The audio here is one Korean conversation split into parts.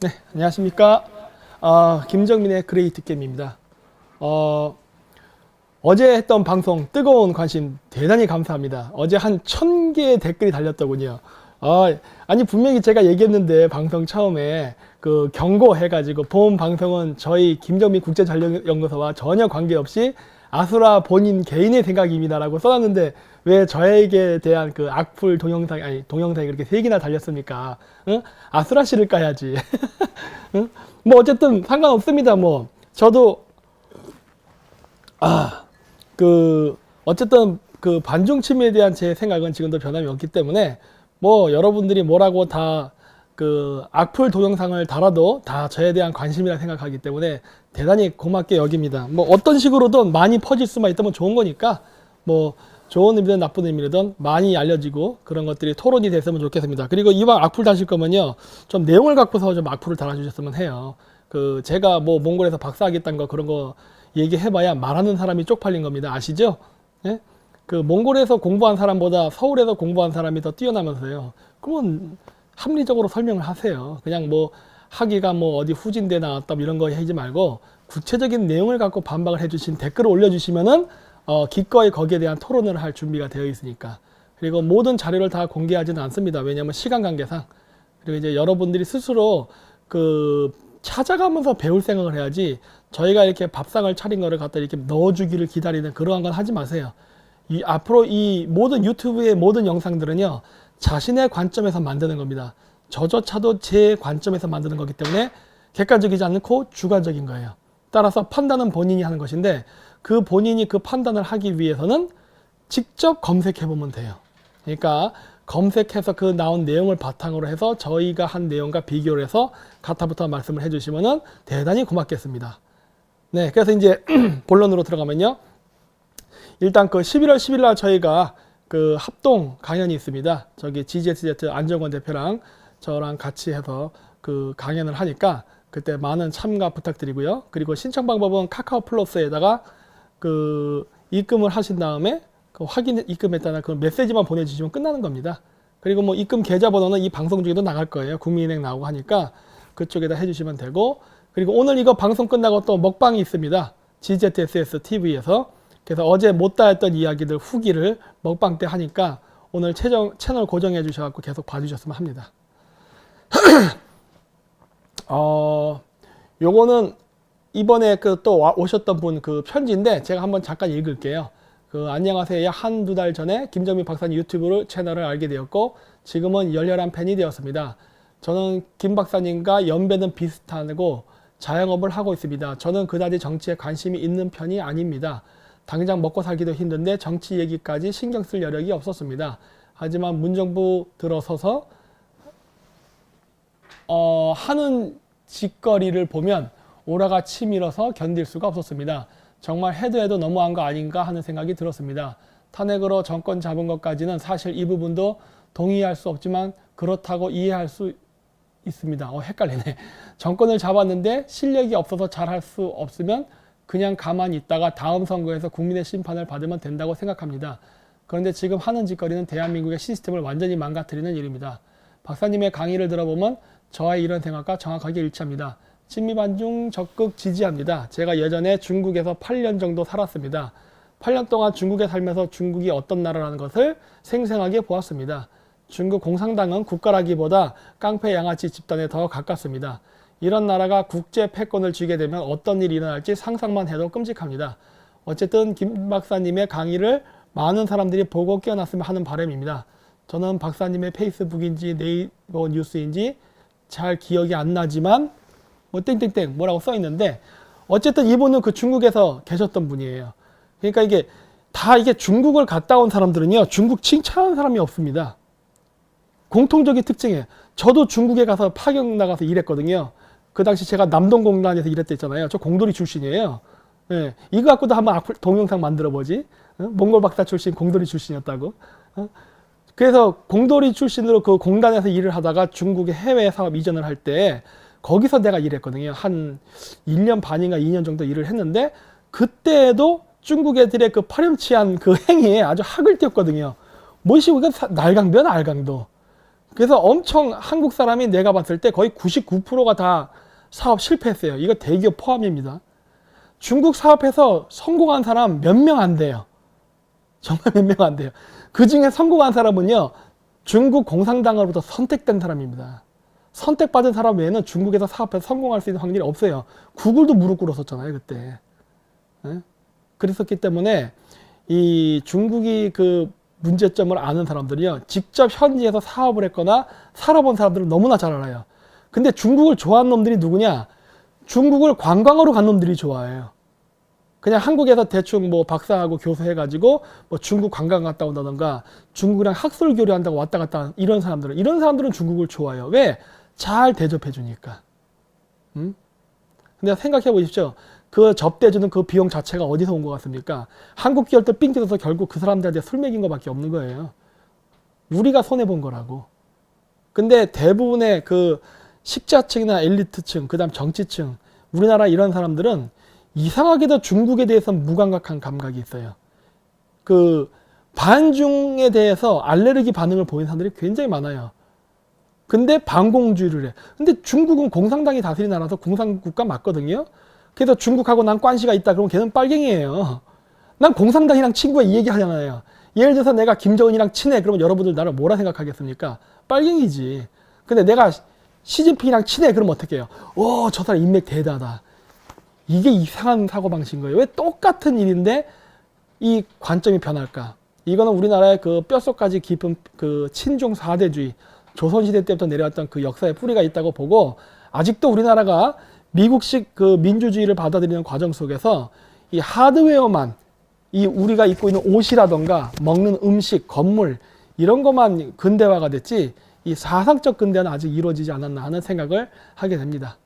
네, 안녕하십니까. 김정민의 그레이트 게임입니다. 어제 했던 방송 뜨거운 관심 대단히 감사합니다. 어제 한 1000개의 댓글이 달렸더군요. 아니 분명히 제가 얘기했는데 방송 처음에 그 경고해가지고 본 방송은 저희 김정민 국제전력연구소와 전혀 관계없이 아수라 본인 개인의 생각입니다라고 써놨는데 왜 저에게 대한 그 악플 동영상이 그렇게 3개나 달렸습니까? 응? 아수라 씨를 까야지. 응? 뭐 어쨌든 상관없습니다. 뭐 저도 어쨌든 그 반중 침해에 대한 제 생각은 지금도 변함이 없기 때문에 뭐 여러분들이 뭐라고 다 그 악플 동영상을 달아도 다 저에 대한 관심이라 생각하기 때문에 대단히 고맙게 여깁니다. 뭐 어떤 식으로든 많이 퍼질 수만 있다면 좋은 거니까 뭐 좋은 의미든 나쁜 의미든 많이 알려지고 그런 것들이 토론이 됐으면 좋겠습니다. 그리고 이왕 악플 다실 거면요 좀 내용을 갖고서 좀 악플을 달아주셨으면 해요. 그 제가 뭐 몽골에서 박사하겠다는 거 그런 거 얘기해봐야 말하는 사람이 쪽팔린 겁니다. 아시죠? 예? 그 몽골에서 공부한 사람보다 서울에서 공부한 사람이 더 뛰어나면서요. 그러면 합리적으로 설명을 하세요. 그냥 뭐 학위가 뭐 어디 후진대 나왔다 이런 거 하지 말고 구체적인 내용을 갖고 반박을 해주신 댓글을 올려주시면은 기꺼이 거기에 대한 토론을 할 준비가 되어 있으니까. 그리고 모든 자료를 다 공개하지는 않습니다. 왜냐하면 시간 관계상. 그리고 이제 여러분들이 스스로 그 찾아가면서 배울 생각을 해야지 저희가 이렇게 밥상을 차린 거를 갖다 이렇게 넣어주기를 기다리는 그러한 건 하지 마세요. 앞으로 이 모든 유튜브의 모든 영상들은요 자신의 관점에서 만드는 겁니다. 저조차도 제 관점에서 만드는 거기 때문에 객관적이지 않고 주관적인 거예요. 따라서 판단은 본인이 하는 것인데 그 본인이 그 판단을 하기 위해서는 직접 검색해 보면 돼요. 그러니까 검색해서 그 나온 내용을 바탕으로 해서 저희가 한 내용과 비교를 해서 가타부터 말씀을 해주시면은 대단히 고맙겠습니다. 네, 그래서 이제 본론으로 들어가면요. 일단 그 11월 10일 날 저희가 그 합동 강연이 있습니다. 저기 GZZ 안정권 대표랑 저랑 같이 해서 그 강연을 하니까 그때 많은 참가 부탁드리고요. 그리고 신청 방법은 카카오 플러스에다가 그 입금을 하신 다음에 그 입금했다는 그 메시지만 보내주시면 끝나는 겁니다. 그리고 뭐 입금 계좌번호는 이 방송 중에도 나갈 거예요. 국민은행 나오고 하니까 그쪽에다 해주시면 되고, 그리고 오늘 이거 방송 끝나고 또 먹방이 있습니다. GZSS TV에서. 그래서 어제 못다 했던 이야기들 후기를 먹방 때 하니까 오늘 채널 고정해 주셔서 계속 봐주셨으면 합니다. 요거는 이번에 그 또 오셨던 분 그 편지인데 제가 한번 잠깐 읽을게요. 그 안녕하세요. 한두 달 전에 김정민 박사님 유튜브 채널을 알게 되었고 지금은 열렬한 팬이 되었습니다. 저는 김 박사님과 연배는 비슷하고 자영업을 하고 있습니다. 저는 그다지 정치에 관심이 있는 편이 아닙니다. 당장 먹고 살기도 힘든데 정치 얘기까지 신경 쓸 여력이 없었습니다. 하지만 문정부 들어서서 하는 짓거리를 보면 오라가 치밀어서 견딜 수가 없었습니다. 정말 해도 너무한 거 아닌가 하는 생각이 들었습니다. 탄핵으로 정권 잡은 것까지는 사실 이 부분도 동의할 수 없지만 그렇다고 이해할 수 있습니다. 헷갈리네. 정권을 잡았는데 실력이 없어서 잘할 수 없으면 그냥 가만히 있다가 다음 선거에서 국민의 심판을 받으면 된다고 생각합니다. 그런데 지금 하는 짓거리는 대한민국의 시스템을 완전히 망가뜨리는 일입니다. 박사님의 강의를 들어보면 저의 이런 생각과 정확하게 일치합니다. 친미 반중 적극 지지합니다. 제가 예전에 중국에서 8년 정도 살았습니다. 8년 동안 중국에 살면서 중국이 어떤 나라라는 것을 생생하게 보았습니다. 중국 공산당은 국가라기보다 깡패 양아치 집단에 더 가깝습니다. 이런 나라가 국제 패권을 쥐게 되면 어떤 일이 일어날지 상상만 해도 끔찍합니다. 어쨌든 김 박사님의 강의를 많은 사람들이 보고 깨어났으면 하는 바람입니다. 저는 박사님의 페이스북인지 네이버 뉴스인지 잘 기억이 안 나지만 뭐 땡땡땡 뭐라고 써 있는데 어쨌든 이분은 그 중국에서 계셨던 분이에요. 그러니까 이게 다 이게 중국을 갔다 온 사람들은요 중국 칭찬하는 사람이 없습니다. 공통적인 특징이에요. 저도 중국에 가서 파견 나가서 일했거든요. 그 당시 제가 남동공단에서 일했댔잖아요. 저 공돌이 출신이에요. 예, 이거 갖고도 한번 동영상 만들어보지. 몽골 박사 출신 공돌이 출신이었다고. 그래서 공돌이 출신으로 그 공단에서 일을 하다가 중국의 해외 사업 이전을 할 때 거기서 내가 일했거든요. 한 1년 반인가 2년 정도 일을 했는데 그때도 중국 애들의 그 파렴치한 그 행위에 아주 학을 띄웠거든요. 뭐시 우리가 날강도야 날강도. 그래서 엄청 한국 사람이 내가 봤을 때 거의 99%가 다 사업 실패했어요. 이거 대기업 포함입니다. 중국 사업에서 성공한 사람 몇 명 안 돼요. 정말 몇 명 안 돼요. 그 중에 성공한 사람은요, 중국 공산당으로부터 선택된 사람입니다. 선택받은 사람 외에는 중국에서 사업해서 성공할 수 있는 확률이 없어요. 구글도 무릎 꿇었었잖아요, 그때. 네? 그랬었기 때문에 이 중국이 그 문제점을 아는 사람들이요, 직접 현지에서 사업을 했거나 살아본 사람들은 너무나 잘 알아요. 근데 중국을 좋아하는 놈들이 누구냐? 중국을 관광으로 간 놈들이 좋아해요. 그냥 한국에서 대충 뭐 박사하고 교수 해가지고 뭐 중국 관광 갔다 온다던가 중국이랑 학술 교류한다고 왔다 갔다 하는 이런 사람들은 중국을 좋아해요. 왜? 잘 대접해 주니까. 근데 생각해 보십시오. 그 접대해주는 그 비용 자체가 어디서 온 것 같습니까? 한국 기업들 삥 뜯어서 결국 그 사람들한테 술 먹인 것밖에 없는 거예요. 우리가 손해본 거라고. 근데 대부분의 그 식자층이나 엘리트층, 그 다음 정치층, 우리나라 이런 사람들은 이상하게도 중국에 대해서 무감각한 감각이 있어요. 그 반중에 대해서 알레르기 반응을 보이는 사람들이 굉장히 많아요. 근데 반공주의를 해. 근데 중국은 공산당이 다스리는 나라라서 공산국가 맞거든요. 그래서 중국하고 난 관시가 있다 그러면 걔는 빨갱이에요. 난 공산당이랑 친구야 이 얘기 하잖아요. 예를 들어서 내가 김정은이랑 친해 그러면 여러분들 나를 뭐라 생각하겠습니까? 빨갱이지. 근데 내가 시진핑이랑 친해 그러면 어떻게 해요? 오, 저 사람 인맥 대단하다. 이게 이상한 사고방식인 거예요. 왜 똑같은 일인데 이 관점이 변할까? 이거는 우리나라의 그 뼛속까지 깊은 그 친중 4대주의, 조선시대 때부터 내려왔던 그 역사의 뿌리가 있다고 보고, 아직도 우리나라가 미국식 그 민주주의를 받아들이는 과정 속에서 이 하드웨어만, 이 우리가 입고 있는 옷이라던가 먹는 음식, 건물 이런 것만 근대화가 됐지 이 사상적 근대화는 아직 이루어지지 않았나 하는 생각을 하게 됩니다.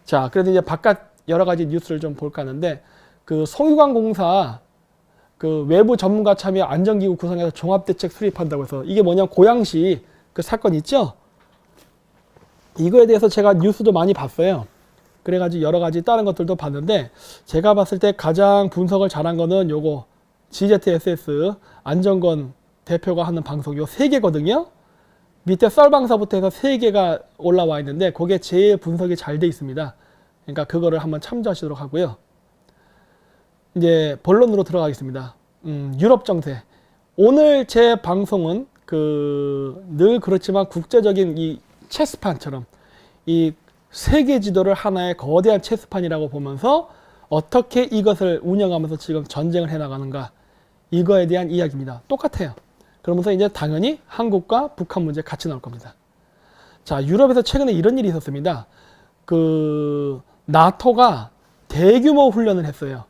자, 그래도 이제 바깥 여러 가지 뉴스를 좀 볼까 하는데, 그 송유관공사 그 외부 전문가 참여 안전기구 구성해서 종합대책 수립한다고 해서 이게 뭐냐면 고양시 그 사건 있죠? 이거에 대해서 제가 뉴스도 많이 봤어요. 그래가지고 여러 가지 다른 것들도 봤는데, 제가 봤을 때 가장 분석을 잘한 거는 요거 GZSS 안정권 대표가 하는 방송 요 3개거든요. 밑에 썰방사부터 해서 3개가 올라와 있는데 그게 제일 분석이 잘 돼 있습니다. 그러니까 그거를 한번 참조하시도록 하고요. 이제 본론으로 들어가겠습니다. 유럽 정세. 오늘 제 방송은 그 늘 그렇지만 국제적인 이 체스판처럼 이 세계 지도를 하나의 거대한 체스판이라고 보면서 어떻게 이것을 운영하면서 지금 전쟁을 해나가는가, 이거에 대한 이야기입니다. 똑같아요. 그러면서 이제 당연히 한국과 북한 문제 같이 나올 겁니다. 자, 유럽에서 최근에 이런 일이 있었습니다. 그 나토가 대규모 훈련을 했어요.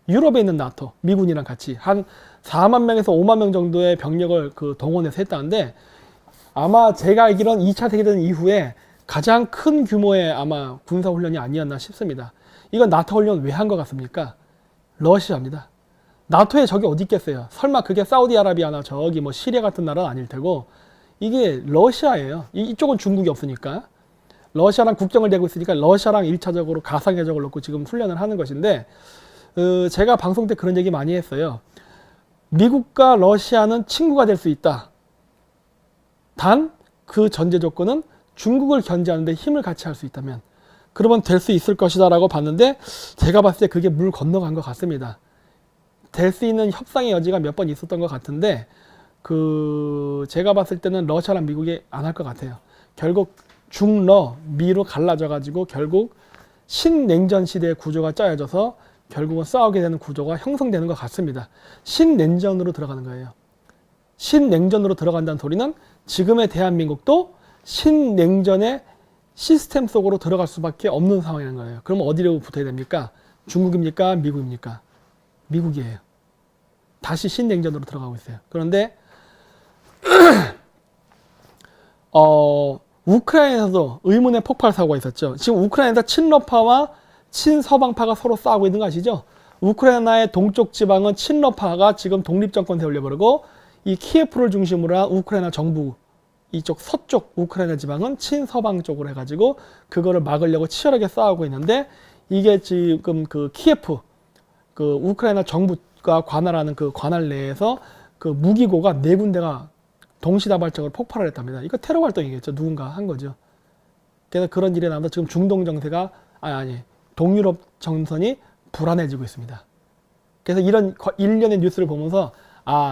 유럽에 있는 나토, 미군이랑 같이 한 4만 명에서 5만 명 정도의 병력을 그 동원해서 했다는데, 아마 제가 알기로는 2차 세계대전 이후에 가장 큰 규모의 아마 군사 훈련이 아니었나 싶습니다. 이건 나토 훈련 왜 한 것 같습니까? 러시아입니다. 나토에 적이 어디 있겠어요? 설마 그게 사우디아라비아나 저기 뭐 시리아 같은 나라는 아닐 테고, 이게 러시아예요. 이쪽은 중국이 없으니까. 러시아랑 국경을 대고 있으니까 러시아랑 1차적으로 가상개적을 놓고 지금 훈련을 하는 것인데, 제가 방송 때 그런 얘기 많이 했어요. 미국과 러시아는 친구가 될 수 있다. 단 그 전제 조건은 중국을 견제하는데 힘을 같이 할 수 있다면 그러면 될 수 있을 것이다 라고 봤는데, 제가 봤을 때 그게 물 건너간 것 같습니다. 될 수 있는 협상의 여지가 몇 번 있었던 것 같은데, 그 제가 봤을 때는 러시아랑 미국이 안 할 것 같아요. 결국 중러 미로 갈라져 가지고 결국 신냉전 시대의 구조가 짜여져서 결국은 싸우게 되는 구조가 형성되는 것 같습니다. 신냉전으로 들어가는 거예요. 신냉전으로 들어간다는 소리는 지금의 대한민국도 신냉전의 시스템 속으로 들어갈 수밖에 없는 상황이라는 거예요. 그럼 어디로 붙어야 됩니까? 중국입니까? 미국입니까? 미국이에요. 다시 신냉전으로 들어가고 있어요. 그런데 우크라이나에서도 의문의 폭발 사고가 있었죠. 지금 우크라이나에서 친러파와 친서방파가 서로 싸우고 있는 거 아시죠? 우크라이나의 동쪽 지방은 친러파가 지금 독립정권 세우려버리고, 이 키예프를 중심으로 한 우크라이나 정부 이쪽 서쪽 우크라이나 지방은 친서방 쪽으로 해가지고 그거를 막으려고 치열하게 싸우고 있는데, 이게 지금 그 키예프 그 우크라이나 정부가 관할하는 그 관할 내에서 그 무기고가 4군데가 동시다발적으로 폭발을 했답니다. 이거 테러 활동이겠죠. 누군가 한 거죠. 그래서 그런 일이 나면서 지금 중동 정세가 동유럽 정선이 불안해지고 있습니다. 그래서 이런 일련의 뉴스를 보면서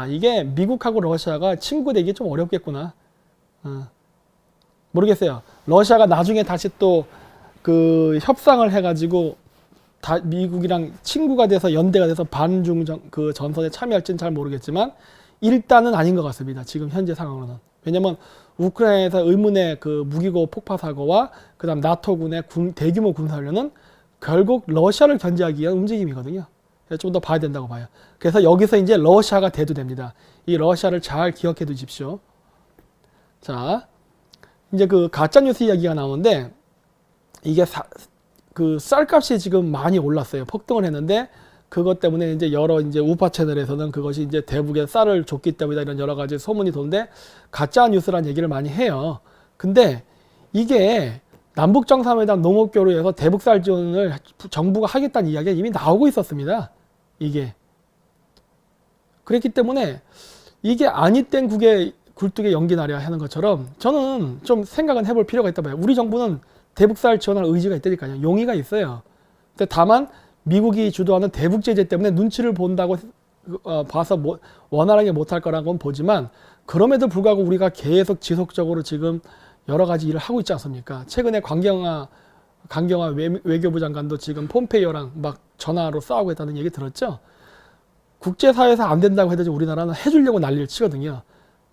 이게 미국하고 러시아가 친구 되기 좀 어렵겠구나. 모르겠어요. 러시아가 나중에 다시 또 그 협상을 해가지고 미국이랑 친구가 돼서 연대가 돼서 반중 그 전선에 참여할지는 잘 모르겠지만 일단은 아닌 것 같습니다. 지금 현재 상황으로는. 왜냐면 우크라이나에서 의문의 그 무기고 폭파 사고와 그다음 나토군의 대규모 군사훈련은 결국 러시아를 견제하기 위한 움직임이거든요. 좀 더 봐야 된다고 봐요. 그래서 여기서 이제 러시아가 대두됩니다. 이 러시아를 잘 기억해 두십시오. 자, 이제 그 가짜뉴스 이야기가 나오는데 이게 그 쌀값이 지금 많이 올랐어요. 폭등을 했는데 그것 때문에 이제 여러 이제 우파 채널에서는 그것이 이제 대북에 쌀을 줬기 때문이다 이런 여러 가지 소문이 도는데 가짜 뉴스란 얘기를 많이 해요. 근데 이게 남북 정상회담 농업교류에서 대북 쌀 지원을 정부가 하겠다는 이야기가 이미 나오고 있었습니다. 이게 그랬기 때문에 이게 아니 땐 국에 굴뚝에 연기 나려 하는 것처럼 저는 좀 생각은 해볼 필요가 있다 봐요. 우리 정부는 대북살 지원할 의지가 있다니까요. 용의가 있어요. 근데 다만 미국이 주도하는 대북 제재 때문에 눈치를 본다고 봐서 원활하게 못할 거라고는 보지만 그럼에도 불구하고 우리가 계속 지속적으로 지금 여러 가지 일을 하고 있지 않습니까? 최근에 강경화 외교부 장관도 지금 폼페이오랑 막 전화로 싸우고 있다는 얘기 들었죠? 국제사회에서 안 된다고 해도 우리나라는 해주려고 난리를 치거든요.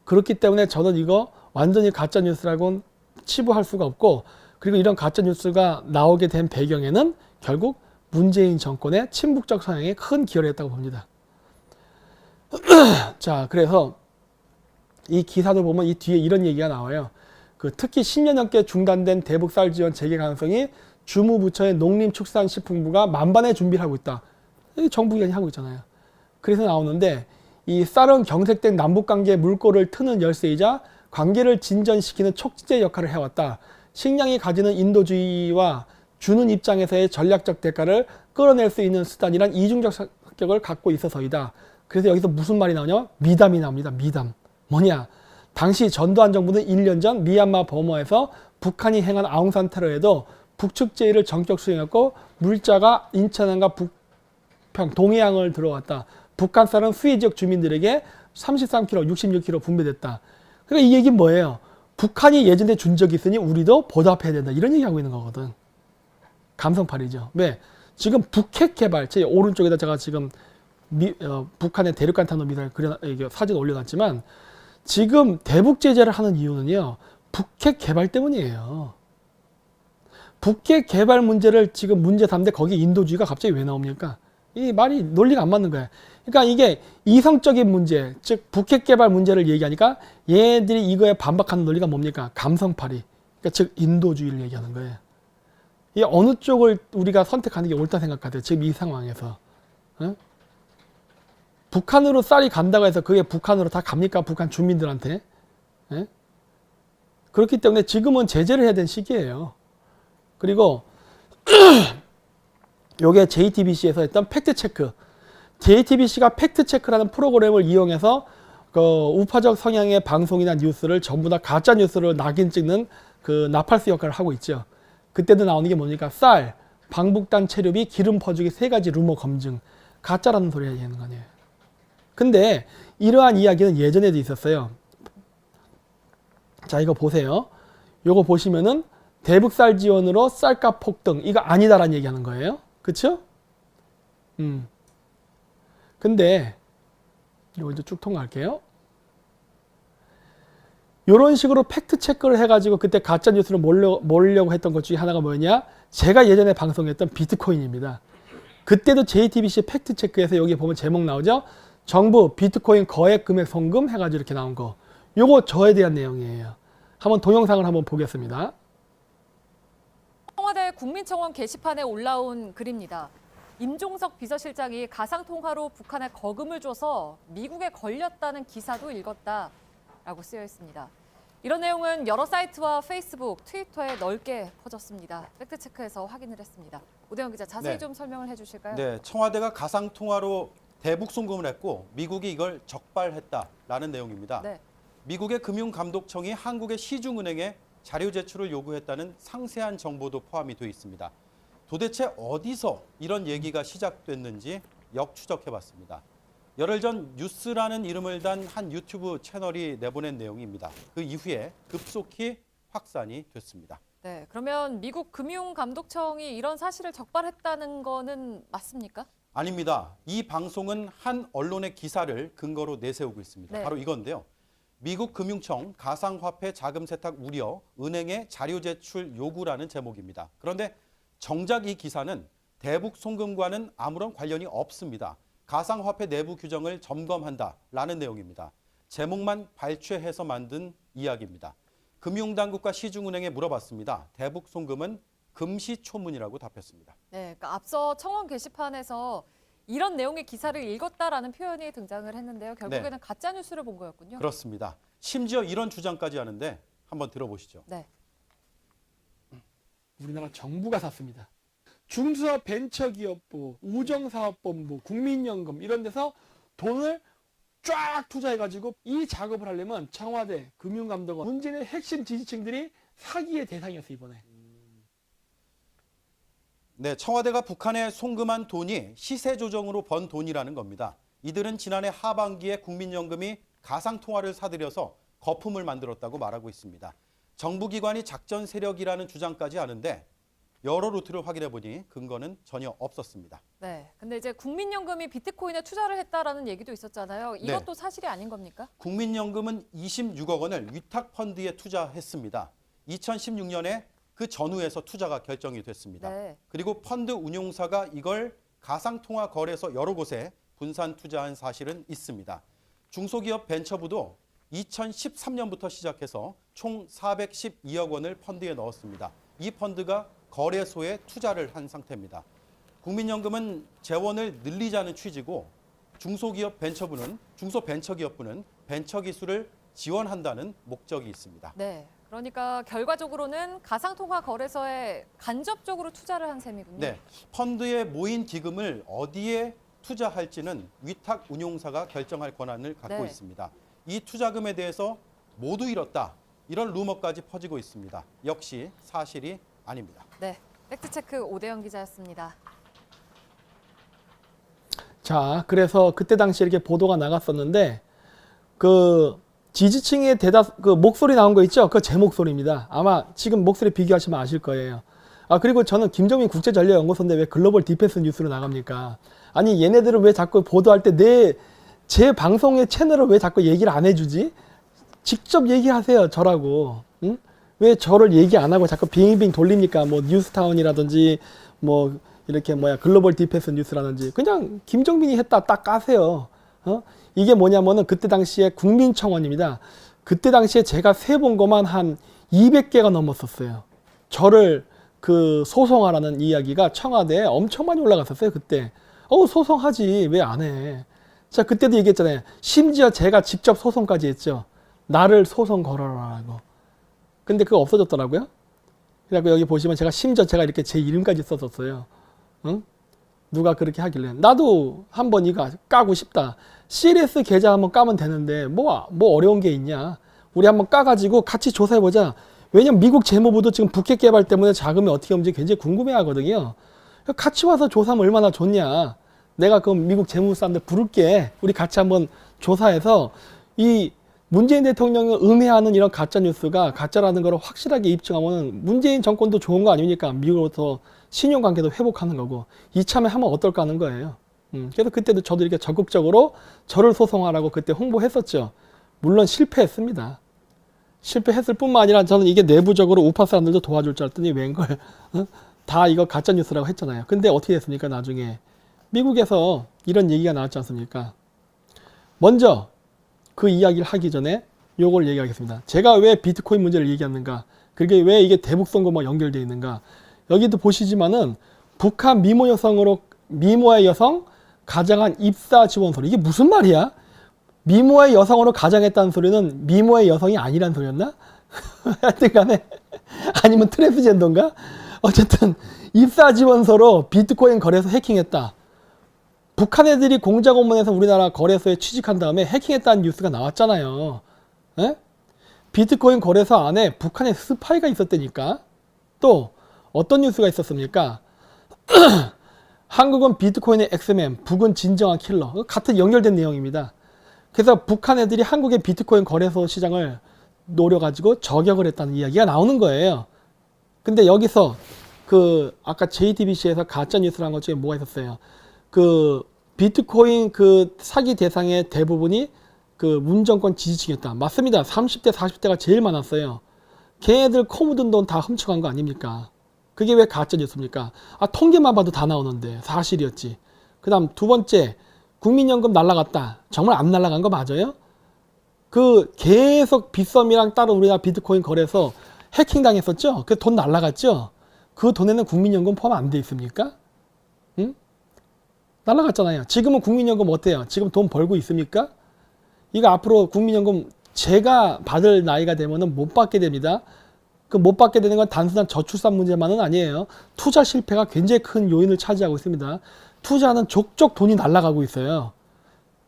그렇기 때문에 저는 이거 완전히 가짜뉴스라고는 치부할 수가 없고 그리고 이런 가짜뉴스가 나오게 된 배경에는 결국 문재인 정권의 친북적 성향에 큰 기여를 했다고 봅니다. 자, 그래서 이 기사도 보면 이 뒤에 이런 얘기가 나와요. 특히 10년 넘게 중단된 대북 쌀 지원 재개 가능성이 주무부처의 농림축산식품부가 만반의 준비를 하고 있다. 정부기관이 하고 있잖아요. 그래서 나오는데 이 쌀은 경색된 남북관계의 물꼬를 트는 열쇠이자 관계를 진전시키는 촉진제 역할을 해왔다. 식량이 가지는 인도주의와 주는 입장에서의 전략적 대가를 끌어낼 수 있는 수단이란 이중적 성격을 갖고 있어서이다. 그래서 여기서 무슨 말이 나오냐? 미담이 나옵니다. 미담. 뭐냐? 당시 전두환 정부는 1년 전 미얀마 버마에서 북한이 행한 아웅산 테러에도 북측 제의를 전격 수행했고 물자가 인천항과 북평, 동해항을 들어왔다. 북한 쌀은 수해 지역 주민들에게 33kg, 66kg 분배됐다. 그러니까 이 얘기는 뭐예요? 북한이 예전에 준 적이 있으니 우리도 보답해야 된다. 이런 얘기하고 있는 거거든. 감성팔이죠. 왜? 지금 북핵 개발, 제 오른쪽에다 제가 지금 북한의 대륙간 탄도 미사일 사진 올려놨지만 지금 대북 제재를 하는 이유는요. 북핵 개발 때문이에요. 북핵 개발 문제를 지금 문제 삼는데 거기 인도주의가 갑자기 왜 나옵니까? 이 말이 논리가 안 맞는 거예요. 그러니까 이게 이성적인 문제, 즉 북핵 개발 문제를 얘기하니까 얘들이 이거에 반박하는 논리가 뭡니까? 감성팔이. 그러니까 즉 인도주의를 얘기하는 거예요. 이 어느 쪽을 우리가 선택하는 게 옳다 생각하세요? 지금 이 상황에서. 어? 북한으로 쌀이 간다고 해서 그게 북한으로 다 갑니까? 북한 주민들한테. 예? 그렇기 때문에 지금은 제재를 해야 되는 시기예요. 그리고 요게 JTBC에서 했던 팩트체크. JTBC가 팩트체크라는 프로그램을 이용해서 그 우파적 성향의 방송이나 뉴스를 전부 다 가짜 뉴스를 낙인 찍는 그 나팔수 역할을 하고 있죠. 그때도 나오는 게 뭡니까? 쌀, 방북단 체류비, 기름 퍼주기 3가지 루머 검증. 가짜라는 소리가 얘기하는 거 아니에요. 근데 이러한 이야기는 예전에도 있었어요. 자, 이거 보세요. 요거 보시면은 대북쌀 지원으로 쌀값 폭등. 이거 아니다라는 얘기하는 거예요. 그쵸? 근데 이거 이제 쭉 통과할게요. 이런 식으로 팩트 체크를 해가지고 그때 가짜 뉴스를 몰려고 했던 것 중에 하나가 뭐냐? 제가 예전에 방송했던 비트코인입니다. 그때도 JTBC 팩트 체크에서 여기 보면 제목 나오죠? 정부 비트코인 거액 금액 송금 해가지고 이렇게 나온 거. 요거 저에 대한 내용이에요. 한번 동영상을 한번 보겠습니다. 청와대 국민청원 게시판에 올라온 글입니다. 임종석 비서실장이 가상통화로 북한에 거금을 줘서 미국에 걸렸다는 기사도 읽었다라고 쓰여 있습니다. 이런 내용은 여러 사이트와 페이스북, 트위터에 넓게 퍼졌습니다. 팩트체크해서 확인을 했습니다. 오대영 기자 자세히 좀 설명을 해주실까요? 네, 청와대가 가상통화로 대북 송금을 했고 미국이 이걸 적발했다라는 내용입니다. 네. 미국의 금융감독청이 한국의 시중은행에 자료 제출을 요구했다는 상세한 정보도 포함이 되어 있습니다. 도대체 어디서 이런 얘기가 시작됐는지 역추적해봤습니다. 열흘 전 뉴스라는 이름을 단 한 유튜브 채널이 내보낸 내용입니다. 그 이후에 급속히 확산이 됐습니다. 네, 그러면 미국 금융감독청이 이런 사실을 적발했다는 거는 맞습니까? 아닙니다. 이 방송은 한 언론의 기사를 근거로 내세우고 있습니다. 네. 바로 이건데요. 미국 금융청 가상화폐 자금 세탁 우려, 은행의 자료 제출 요구라는 제목입니다. 그런데 정작 이 기사는 대북 송금과는 아무런 관련이 없습니다. 가상화폐 내부 규정을 점검한다라는 내용입니다. 제목만 발췌해서 만든 이야기입니다. 금융당국과 시중은행에 물어봤습니다. 대북 송금은 금시초문이라고 답했습니다. 네, 그러니까 앞서 청원 게시판에서 이런 내용의 기사를 읽었다라는 표현이 등장을 했는데요. 결국에는 가짜 뉴스를 본 거였군요. 그렇습니다. 심지어 이런 주장까지 하는데 한번 들어보시죠. 네. 우리나라 정부가 샀습니다. 중소업 벤처기업부, 우정사업본부, 국민연금 이런 데서 돈을 쫙 투자해가지고 이 작업을 하려면 청와대, 금융감독원, 문재인의 핵심 지지층들이 사기의 대상이었어요, 이번에. 네, 청와대가 북한에 송금한 돈이 시세 조정으로 번 돈이라는 겁니다. 이들은 지난해 하반기에 국민연금이 가상통화를 사들여서 거품을 만들었다고 말하고 있습니다. 정부기관이 작전 세력이라는 주장까지 하는데 여러 루트를 확인해 보니 근거는 전혀 없었습니다. 네, 근데 이제 국민연금이 비트코인에 투자를 했다라는 얘기도 있었잖아요. 이것도 사실이 아닌 겁니까? 국민연금은 26억 원을 위탁펀드에 투자했습니다. 2016년에 그 전후에서 투자가 결정이 됐습니다. 네. 그리고 펀드 운용사가 이걸 가상통화 거래소 여러 곳에 분산 투자한 사실은 있습니다. 중소기업 벤처부도 2013년부터 시작해서 총 412억 원을 펀드에 넣었습니다. 이 펀드가 거래소에 투자를 한 상태입니다. 국민연금은 재원을 늘리자는 취지고 중소벤처기업부는 벤처기술을 지원한다는 목적이 있습니다. 네, 그러니까 결과적으로는 가상통화 거래소에 간접적으로 투자를 한 셈이군요. 네, 펀드에 모인 기금을 어디에 투자할지는 위탁 운용사가 결정할 권한을 갖고 네. 있습니다. 이 투자금에 대해서 모두 잃었다. 이런 루머까지 퍼지고 있습니다. 역시 사실이 아닙니다. 네, 팩트체크 오대영 기자였습니다. 자, 그래서 그때 당시에 이렇게 보도가 나갔었는데 그 지지층의 그 목소리 나온 거 있죠? 그 제 목소리입니다. 아마 지금 목소리 비교하시면 아실 거예요. 아, 그리고 저는 김정민 국제전략연구소인데 왜 글로벌 디펜스 뉴스로 나갑니까? 아니, 얘네들은 왜 자꾸 보도할 때 제 방송의 채널을 왜 자꾸 얘기를 안 해주지? 직접 얘기하세요, 저라고. 응? 왜 저를 얘기 안 하고 자꾸 빙빙 돌립니까? 뭐 뉴스타운이라든지 뭐 이렇게 글로벌 디펜스 뉴스라든지 그냥 김정민이 했다 딱 까세요. 이게 뭐냐면은 그때 당시에 국민청원입니다. 그때 당시에 제가 세본 것만 한 200개가 넘었었어요. 저를 그 소송하라는 이야기가 청와대에 엄청 많이 올라갔었어요, 그때. 소송하지, 왜 안 해? 자, 그때도 얘기했잖아요. 심지어 제가 직접 소송까지 했죠. 나를 소송 걸어라라고. 근데 그거 없어졌더라고요. 그래갖고 여기 보시면 심지어 제가 이렇게 제 이름까지 썼었어요. 응? 누가 그렇게 하길래. 나도 한번 이거 까고 싶다. CLS 계좌 한번 까면 되는데, 뭐 어려운 게 있냐. 우리 한번 까가지고 같이 조사해보자. 왜냐면 미국 재무부도 지금 북핵 개발 때문에 자금이 어떻게 오는지 굉장히 궁금해 하거든요. 같이 와서 조사하면 얼마나 좋냐. 내가 그럼 미국 재무부 사람들 부를게. 우리 같이 한번 조사해서 이 문재인 대통령이 음해하는 이런 가짜뉴스가 가짜라는 걸 확실하게 입증하면 문재인 정권도 좋은 거 아닙니까? 미국으로부터 신용관계도 회복하는 거고. 이참에 하면 어떨까 하는 거예요. 그래서 그때도 저도 이렇게 적극적으로 저를 소송하라고 그때 홍보했었죠. 물론 실패했습니다. 실패했을 뿐만 아니라 저는 이게 내부적으로 우파 사람들도 도와줄 줄 알았더니 웬걸 다 이거 가짜뉴스라고 했잖아요. 근데 어떻게 됐습니까? 나중에 미국에서 이런 얘기가 나왔지 않습니까? 먼저 그 이야기를 하기 전에 요걸 얘기하겠습니다. 제가 왜 비트코인 문제를 얘기하는가? 그게 왜 이게 대북선거와 연결되어 있는가? 여기도 보시지만은 북한 미모의 여성 가장한 입사 지원 소리. 이게 무슨 말이야? 미모의 여성으로 가장했다는 소리는 미모의 여성이 아니란 소리였나? 하여튼 간에 아니면 트랜스젠더인가? 어쨌든 입사 지원서로 비트코인 거래소 해킹했다. 북한 애들이 공작원문에서 우리나라 거래소에 취직한 다음에 해킹했다는 뉴스가 나왔잖아요. 에? 비트코인 거래소 안에 북한의 스파이가 있었다니까. 또 어떤 뉴스가 있었습니까? 한국은 비트코인의 엑스맨, 북은 진정한 킬러. 같은 연결된 내용입니다. 그래서 북한 애들이 한국의 비트코인 거래소 시장을 노려가지고 저격을 했다는 이야기가 나오는 거예요. 근데 여기서 그 아까 JTBC에서 가짜 뉴스라는 것 중에 뭐가 있었어요? 그 비트코인 그 사기 대상의 대부분이 그 문정권 지지층이었다. 맞습니다. 30대, 40대가 제일 많았어요. 걔네들 코 묻은 돈 다 훔쳐간 거 아닙니까? 그게 왜 가짜 뉴스입니까? 통계만 봐도 다 나오는데 사실이었지. 그 다음 두 번째, 국민연금 날라갔다. 정말 안 날라간 거 맞아요? 그 계속 빗썸이랑 따로 우리나라 비트코인 거래소 해킹 당했었죠? 그 돈 날라갔죠? 그 돈에는 국민연금 포함 안 돼 있습니까? 응? 날라갔잖아요. 지금은 국민연금 어때요? 지금 돈 벌고 있습니까? 이거 앞으로 국민연금 제가 받을 나이가 되면은 못 받게 됩니다. 그 못 받게 되는 건 단순한 저출산 문제만은 아니에요. 투자 실패가 굉장히 큰 요인을 차지하고 있습니다. 투자는 족족 돈이 날아가고 있어요.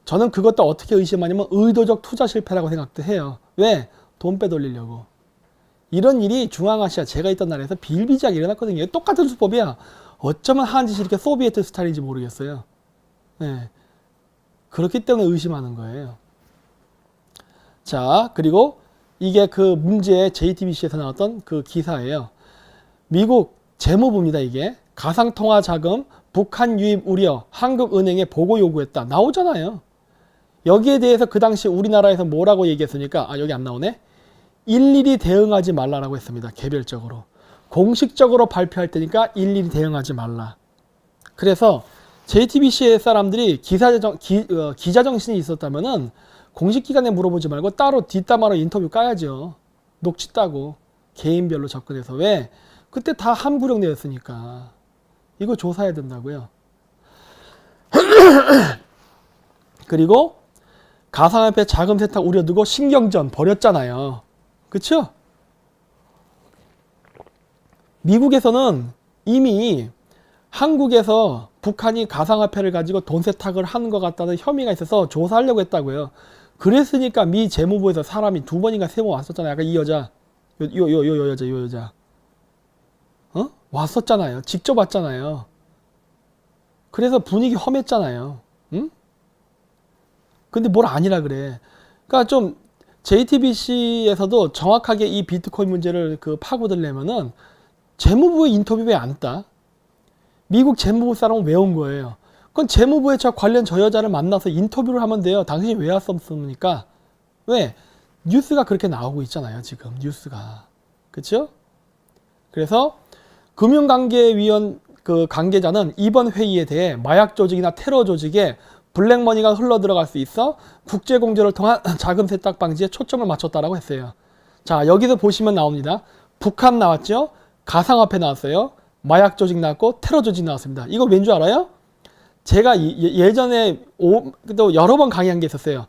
저는 그것도 어떻게 의심하냐면 의도적 투자 실패라고 생각도 해요. 왜? 돈 빼돌리려고. 이런 일이 중앙아시아 제가 있던 나라에서 비일비재하게 일어났거든요. 똑같은 수법이야. 어쩌면 하는 짓이 이렇게 소비에트 스타일인지 모르겠어요. 네. 그렇기 때문에 의심하는 거예요. 자, 그리고 이게 그 문제의 JTBC에서 나왔던 그 기사예요. 미국 재무부입니다, 이게. 가상통화 자금, 북한 유입 우려, 한국은행에 보고 요구했다. 나오잖아요. 여기에 대해서 그 당시 우리나라에서 뭐라고 얘기했습니까? 여기 안 나오네. 일일이 대응하지 말라라고 했습니다. 개별적으로. 공식적으로 발표할 테니까 일일이 대응하지 말라. 그래서 JTBC 사람들이 기자 정신이 있었다면은 공식 기관에 물어보지 말고 따로 뒷담화로 인터뷰 까야죠. 녹취 따고 개인별로 접근해서. 왜? 그때 다 함구령 내였으니까. 이거 조사해야 된다고요. 그리고 가상화폐 자금 세탁 우려 두고 신경전 벌였잖아요. 그쵸? 미국에서는 이미 한국에서 북한이 가상화폐를 가지고 돈 세탁을 하는 것 같다는 혐의가 있어서 조사하려고 했다고요. 그랬으니까 미 재무부에서 사람이 2번인가 3번 왔었잖아요. 아까 이 여자, 요 여자. 왔었잖아요. 직접 왔잖아요. 그래서 분위기 험했잖아요. 응? 근데 뭘 아니라 그래. 그러니까 좀 JTBC에서도 정확하게 이 비트코인 문제를 파고들려면은 재무부의 인터뷰 왜 안 따? 미국 재무부 사람은 왜 온 거예요? 그건 재무부에 관련 저 여자를 만나서 인터뷰를 하면 돼요. 당신이 왜 왔었습니까? 왜? 뉴스가 그렇게 나오고 있잖아요. 지금 뉴스가. 그렇죠? 그래서 금융관계위원 그 관계자는 이번 회의에 대해 마약 조직이나 테러 조직에 블랙머니가 흘러들어갈 수 있어 국제공조를 통한 자금 세탁 방지에 초점을 맞췄다라고 했어요. 자, 여기서 보시면 나옵니다. 북한 나왔죠? 가상화폐 나왔어요. 마약 조직 나왔고 테러 조직 나왔습니다. 이거 왠 줄 알아요? 제가 예전에 또 여러 번 강의한 게 있었어요.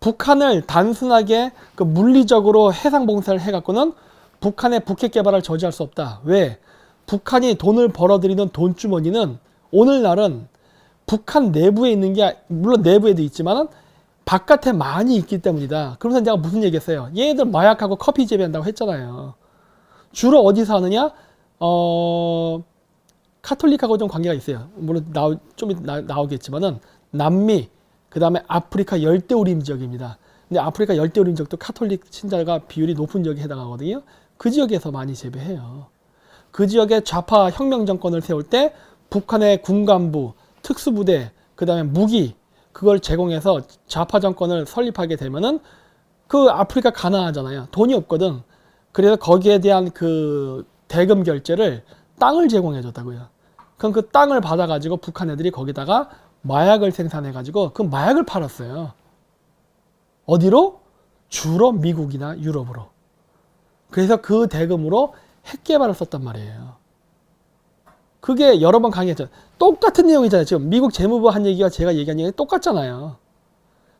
북한을 단순하게 그 물리적으로 해상 봉쇄를 해갖고는 북한의 북핵 개발을 저지할 수 없다. 왜? 북한이 돈을 벌어들이는 돈주머니는 오늘날은 북한 내부에 있는 게 물론 내부에도 있지만 바깥에 많이 있기 때문이다. 그러면서 내가 무슨 얘기했어요? 얘네들 마약하고 커피 재배한다고 했잖아요. 주로 어디서 하느냐? 카톨릭하고 좀 관계가 있어요. 물론 좀 나오겠지만은 남미, 그 다음에 아프리카 열대우림 지역입니다. 근데 아프리카 열대우림 지역도 카톨릭 신자가 비율이 높은 지역에 해당하거든요. 그 지역에서 많이 재배해요. 그 지역에 좌파 혁명 정권을 세울 때 북한의 군간부, 특수부대, 그 다음에 무기, 그걸 제공해서 좌파 정권을 설립하게 되면은 그 아프리카 가난하잖아요. 돈이 없거든. 그래서 거기에 대한 그 대금 결제를 땅을 제공해 줬다고요. 그럼 그 땅을 받아가지고 북한 애들이 거기다가 마약을 생산해가지고 그 마약을 팔았어요. 어디로? 주로 미국이나 유럽으로. 그래서 그 대금으로 핵 개발을 썼단 말이에요. 그게 여러 번 강의했죠. 똑같은 내용이잖아요. 지금 미국 재무부 한 얘기가 제가 얘기한 얘기 똑같잖아요.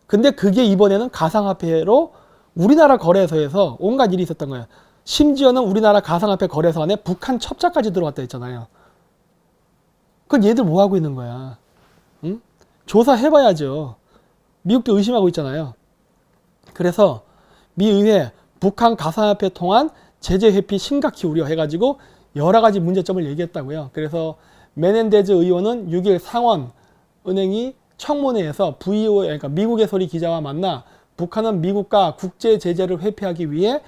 근데 그게 이번에는 가상화폐로 우리나라 거래소에서 온갖 일이 있었던 거예요. 심지어는 우리나라 가상화폐 거래소 안에 북한 첩자까지 들어왔다 했잖아요. 그건 얘들 뭐 하고 있는 거야? 응? 조사해봐야죠. 미국도 의심하고 있잖아요. 그래서 미 의회 북한 가상화폐 통한 제재 회피 심각히 우려해가지고 여러 가지 문제점을 얘기했다고요. 그래서 메넨데즈 의원은 6일 상원 은행이 청문회에서 VOA, 그러니까 미국의 소리 기자와 만나 북한은 미국과 국제 제재를 회피하기 위해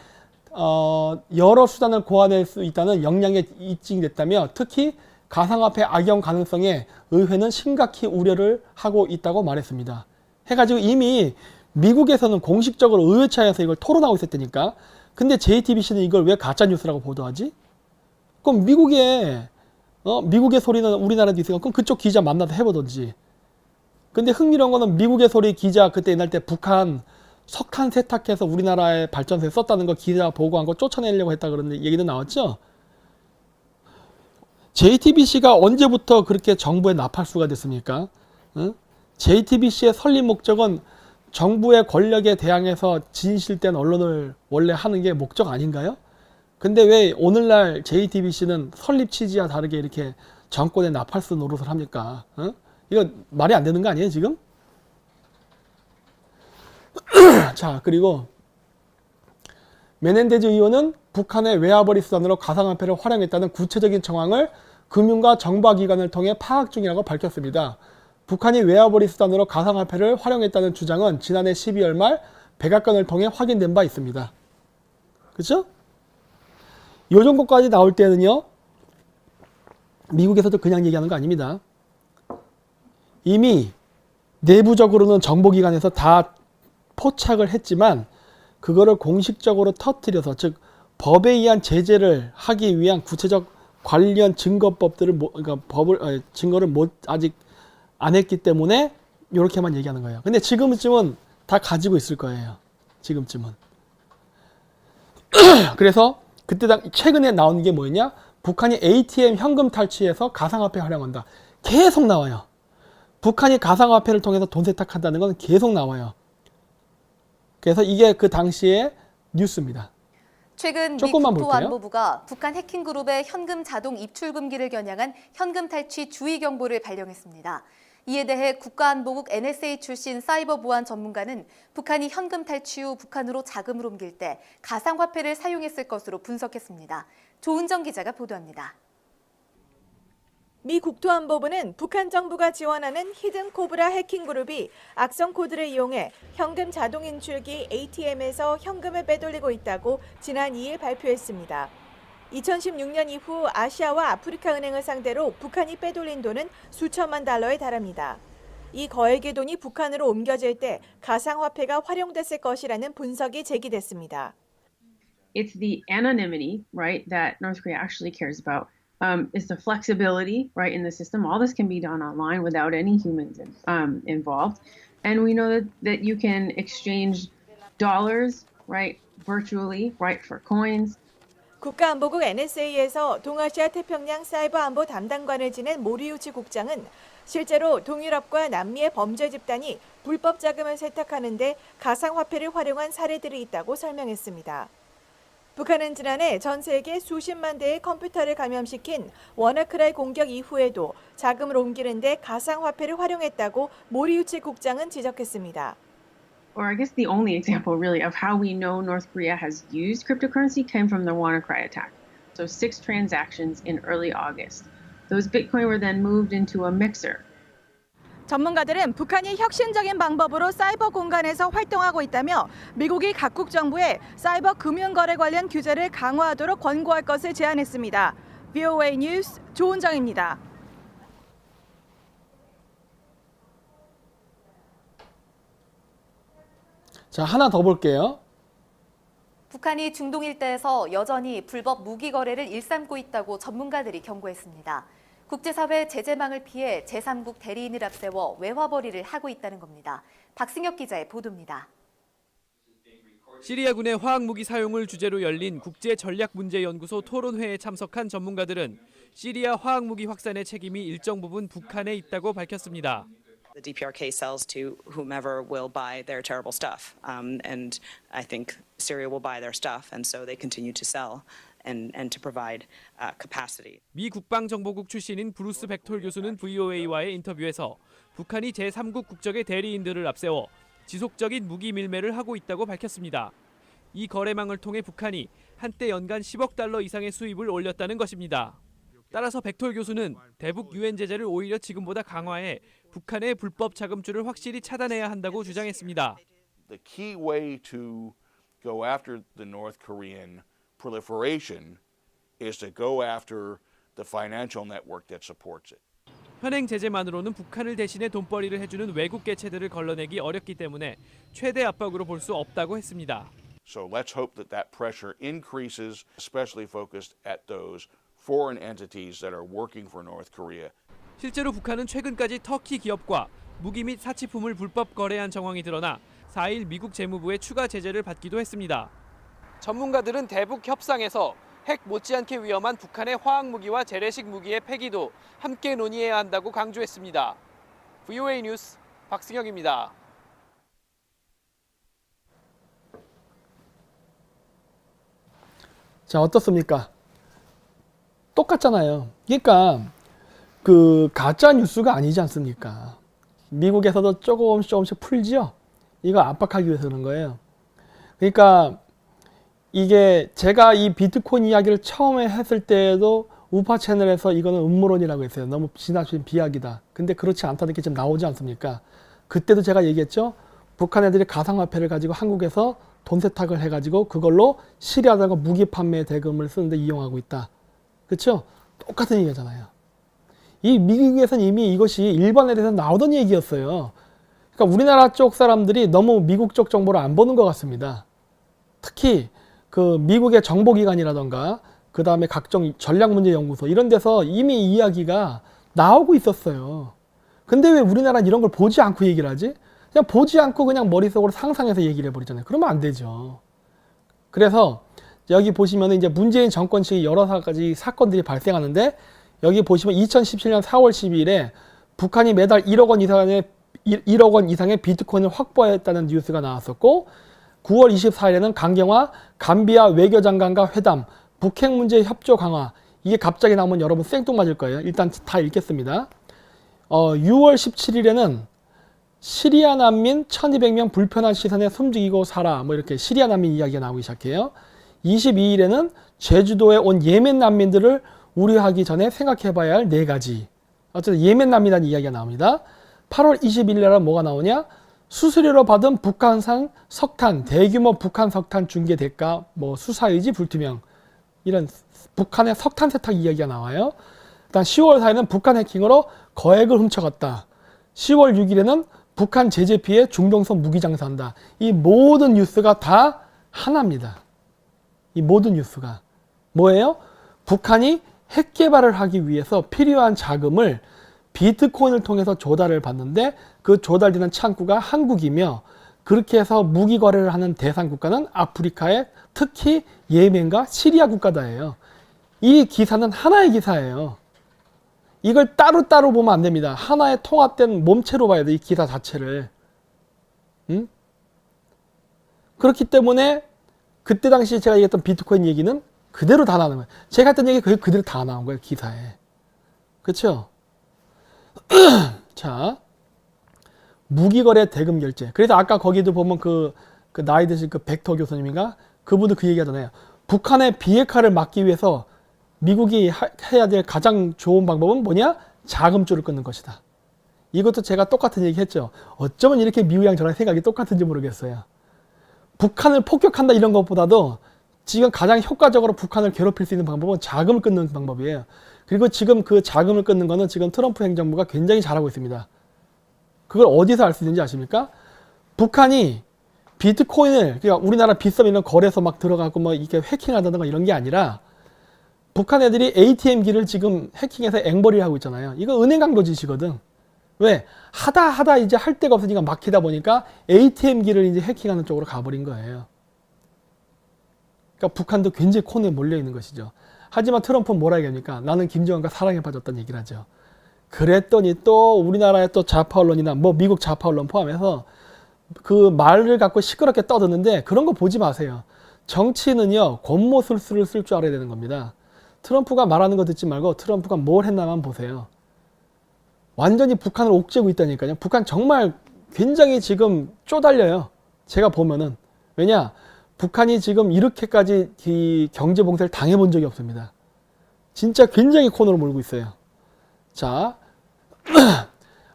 여러 수단을 고안할 수 있다는 역량에 입증됐다며 특히 가상화폐 악용 가능성에 의회는 심각히 우려를 하고 있다고 말했습니다. 해가지고 이미 미국에서는 공식적으로 의회차에서 이걸 토론하고 있었다니까. 근데 JTBC는 이걸 왜 가짜뉴스라고 보도하지? 그럼 미국의 소리는 우리나라도 있으니까 그럼 그쪽 기자 만나서 해보던지. 근데 흥미로운 거는 미국의 소리 기자 그때 옛날 때 북한 석탄 세탁해서 우리나라의 발전소에 썼다는 거 기자 보고한 거 쫓아내려고 했다 그런 얘기도 나왔죠. JTBC가 언제부터 그렇게 정부의 나팔수가 됐습니까? 응? JTBC의 설립 목적은 정부의 권력에 대항해서 진실된 언론을 원래 하는 게 목적 아닌가요? 근데 왜 오늘날 JTBC는 설립 취지와 다르게 이렇게 정권의 나팔수 노릇을 합니까? 응? 이거 말이 안 되는 거 아니에요, 지금? 자, 그리고 메넨데즈 의원은 북한의 외화벌이 수단으로 가상화폐를 활용했다는 구체적인 정황을 금융과 정보기관을 통해 파악 중이라고 밝혔습니다. 북한이 외화벌이 수단으로 가상화폐를 활용했다는 주장은 지난해 12월 말 백악관을 통해 확인된 바 있습니다. 그렇죠? 이 정도까지 나올 때는요, 미국에서도 그냥 얘기하는 거 아닙니다. 이미 내부적으로는 정보기관에서 다 포착을 했지만 그거를 공식적으로 터뜨려서 즉 법에 의한 제재를 하기 위한 구체적 관련 증거법들을 그러니까 증거를 아직 안 했기 때문에 이렇게만 얘기하는 거예요. 근데 지금쯤은 다 가지고 있을 거예요. 지금쯤은. 그래서 그때 최근에 나온 게 뭐였냐? 북한이 ATM 현금 탈취해서 가상화폐 활용한다. 계속 나와요. 북한이 가상화폐를 통해서 돈 세탁한다는 건 계속 나와요. 그래서 이게 그 당시의 뉴스입니다. 최근 미 조금만 국토안보부가 북한 해킹그룹의 현금 자동 입출 금기를 겨냥한 현금 탈취 주의 경보를 발령했습니다. 이에 대해 국가안보국 NSA 출신 사이버 보안 전문가는 북한이 현금 탈취 후 북한으로 자금을 옮길 때 가상화폐를 사용했을 것으로 분석했습니다. 조은정 기자가 보도합니다. 미 국토안보부는 북한 정부가 지원하는 히든 코브라 해킹 그룹이 악성 코드를 이용해 현금 자동 인출기 ATM에서 현금을 빼돌리고 있다고 지난 2일 발표했습니다. 2016년 이후 아시아와 아프리카 은행을 상대로 북한이 빼돌린 돈은 수천만 달러에 달합니다. 이 거액의 돈이 북한으로 옮겨질 때 가상화폐가 활용됐을 것이라는 분석이 제기됐습니다. It's the anonymity, right, that North Korea actually cares about. It's the flexibility, right, in the system. All this can be done online without any humans involved. And we know that you can exchange dollars, right, virtually, right, for coins. 국가안보국 NSA에서 동아시아 태평양 사이버 안보 담당관을 지낸 모리우치 국장은 실제로 동유럽과 남미의 범죄 집단이 불법 자금을 세탁하는 데 가상화폐를 활용한 사례들이 있다고 설명했습니다. 북한은 지난해 전 세계 수십만 대의 컴퓨터를 감염시킨 워나크라이 공격 이후에도 자금을 옮기는 데 가상화폐를 활용했다고 모리우치 국장은 지적했습니다. Or I guess the only example really of how we know North Korea has used cryptocurrency came from the WannaCry attack. So 6 transactions in early August. Those Bitcoin were then moved into a mixer. 전문가들은 북한이 혁신적인 방법으로 사이버 공간에서 활동하고 있다며 미국이 각국 정부에 사이버 금융거래 관련 규제를 강화하도록 권고할 것을 제안했습니다. VOA 뉴스 조은정입니다. 자, 하나 더 볼게요. 북한이 중동 일대에서 여전히 불법 무기 거래를 일삼고 있다고 전문가들이 경고했습니다. 국제사회 제재망을 피해 제3국 대리인을 앞세워 외화벌이를 하고 있다는 겁니다. 박승혁 기자의 보도입니다. 시리아군의 화학무기 사용을 주제로 열린 국제전략문제연구소 토론회에 참석한 전문가들은 시리아 화학무기 확산의 책임이 일정 부분 북한에 있다고 밝혔습니다. The DPRK sells to whomever will buy their terrible stuff. And I think Syria will buy their stuff, and so they continue to sell and to provide capacity. 미 국방정보국 출신인 브루스 백톨 교수는 VOA와의 인터뷰에서 북한이 제3국 국적의 대리인들을 앞세워 지속적인 무기 밀매를 하고 있다고 밝혔습니다. 이 거래망을 통해 북한이 한때 연간 10억 달러 이상의 수입을 올렸다는 것입니다. 따라서 백톨 교수는 대북 유엔 제재를 오히려 지금보다 강화해 북한의 불법 자금줄을 확실히 차단해야 한다고 주장했습니다. The key way to go after the North Korean proliferation is to go after the financial network that supports it. 현행 제재만으로는 북한을 대신해 돈벌이를 해주는 외국 개체들을 걸러내기 어렵기 때문에 최대 압박으로 볼 수 없다고 했습니다. So let's hope that that pressure increases, especially focused at those foreign entities that are working for North Korea. 실제로 북한은 최근까지 터키 기업과 무기 및 사치품을 불법 거래한 정황이 드러나 4일 미국 재무부의 추가 제재를 받기도 했습니다. 전문가들은 대북 협상에서 핵 못지않게 위험한 북한의 화학 무기와 재래식 무기의 폐기도 함께 논의해야 한다고 강조했습니다. VOA 뉴스 박승혁입니다. 자, 어떻습니까? 똑같잖아요. 그러니까 그 가짜 뉴스가 아니지 않습니까? 미국에서도 조금씩 풀지요. 이거 압박하기 위해서 그런 거예요. 그러니까 이게 제가 이 비트코인 이야기를 처음에 했을 때에도 우파 채널에서 이거는 음모론이라고 했어요. 너무 지나친 비약이다. 근데 그렇지 않다는 게 지금 나오지 않습니까? 그때도 제가 얘기했죠. 북한 애들이 가상화폐를 가지고 한국에서 돈 세탁을 해가지고 그걸로 시리아다가 무기 판매 대금을 쓰는데 이용하고 있다. 그렇죠? 똑같은 얘기잖아요. 이 미국에서는 이미 이것이 일반에 대해서 나오던 얘기였어요. 그러니까 우리나라 쪽 사람들이 너무 미국 쪽 정보를 안 보는 것 같습니다. 특히 그 미국의 정보기관이라던가 그 다음에 각종 전략문제연구소 이런 데서 이미 이야기가 나오고 있었어요. 근데 왜 우리나라는 이런 걸 보지 않고 얘기를 하지? 그냥 보지 않고 그냥 머릿속으로 상상해서 얘기를 해버리잖아요. 그러면 안 되죠. 그래서 여기 보시면 이제 문재인 정권 시기 여러 가지 사건들이 발생하는데 여기 보시면 2017년 4월 12일에 북한이 매달 1억 원 이상의 비트코인을 확보했다는 뉴스가 나왔었고 9월 24일에는 강경화 감비아 외교장관과 회담, 북핵 문제 협조 강화 이게 갑자기 나오면 여러분 생뚱맞을 거예요. 일단 다 읽겠습니다. 6월 17일에는 시리아 난민 1200명 불편한 시선에 숨죽이고 살아 뭐 이렇게 시리아 난민 이야기가 나오기 시작해요. 22일에는 제주도에 온 예멘 난민들을 우려하기 전에 생각해봐야 할 4가지. 어쨌든 예멘 난민이라는 이야기가 나옵니다. 8월 21일에는 뭐가 나오냐? 수수료로 받은 북한산 석탄, 대규모 북한 석탄 중개 대가, 뭐 수사의지 불투명 이런 북한의 석탄 세탁 이야기가 나와요. 일단 10월 4일에는 북한 해킹으로 거액을 훔쳐갔다. 10월 6일에는 북한 제재 피해 중동선 무기 장사한다. 이 모든 뉴스가 다 하나입니다. 이 모든 뉴스가 뭐예요? 북한이 핵 개발을 하기 위해서 필요한 자금을 비트코인을 통해서 조달을 받는데 그 조달되는 창구가 한국이며 그렇게 해서 무기 거래를 하는 대상 국가는 아프리카의 특히 예멘과 시리아 국가다예요. 이 기사는 하나의 기사예요. 이걸 따로따로 보면 안 됩니다. 하나의 통합된 몸체로 봐야 돼, 이 기사 자체를. 응? 그렇기 때문에 그때 당시 제가 얘기했던 비트코인 얘기는 그대로 다 나오는 거예요. 제가 했던 얘기 그대로 다 나온 거예요, 기사에. 그렇죠? 자, 무기거래 대금 결제. 그래서 아까 거기도 보면 그 나이 드신 그 벡터 교수님인가? 그분도 그 얘기 하잖아요. 북한의 비핵화를 막기 위해서 미국이 해야 될 가장 좋은 방법은 뭐냐? 자금줄을 끊는 것이다. 이것도 제가 똑같은 얘기 했죠. 어쩌면 이렇게 미우양 저랑 생각이 똑같은지 모르겠어요. 북한을 폭격한다 이런 것보다도 지금 가장 효과적으로 북한을 괴롭힐 수 있는 방법은 자금을 끊는 방법이에요. 그리고 지금 그 자금을 끊는 거는 지금 트럼프 행정부가 굉장히 잘하고 있습니다. 그걸 어디서 알 수 있는지 아십니까? 북한이 비트코인을, 그러니까 우리나라 비썸 이런 거래소 막 들어가고 뭐 이렇게 해킹하다든가 이런 게 아니라 북한 애들이 ATM기를 지금 해킹해서 앵벌이를 하고 있잖아요. 이거 은행 강도 짓이거든. 왜? 하다 이제 할 데가 없으니까 막히다 보니까 ATM기를 이제 해킹하는 쪽으로 가버린 거예요. 그러니까 북한도 굉장히 코너에 몰려 있는 것이죠. 하지만 트럼프는 뭐라 얘기합니까? 나는 김정은과 사랑에 빠졌다는 얘기를 하죠. 그랬더니 또 우리나라의 또 좌파 언론이나 뭐 미국 좌파 언론 포함해서 그 말을 갖고 시끄럽게 떠드는데 그런 거 보지 마세요. 정치는요, 권모술수를 쓸 줄 알아야 되는 겁니다. 트럼프가 말하는 거 듣지 말고 트럼프가 뭘 했나만 보세요. 완전히 북한을 옥죄고 있다니까요. 북한 정말 굉장히 지금 쪼달려요. 제가 보면은. 왜냐? 북한이 지금 이렇게까지 이 경제 봉쇄를 당해본 적이 없습니다. 진짜 굉장히 코너로 몰고 있어요. 자,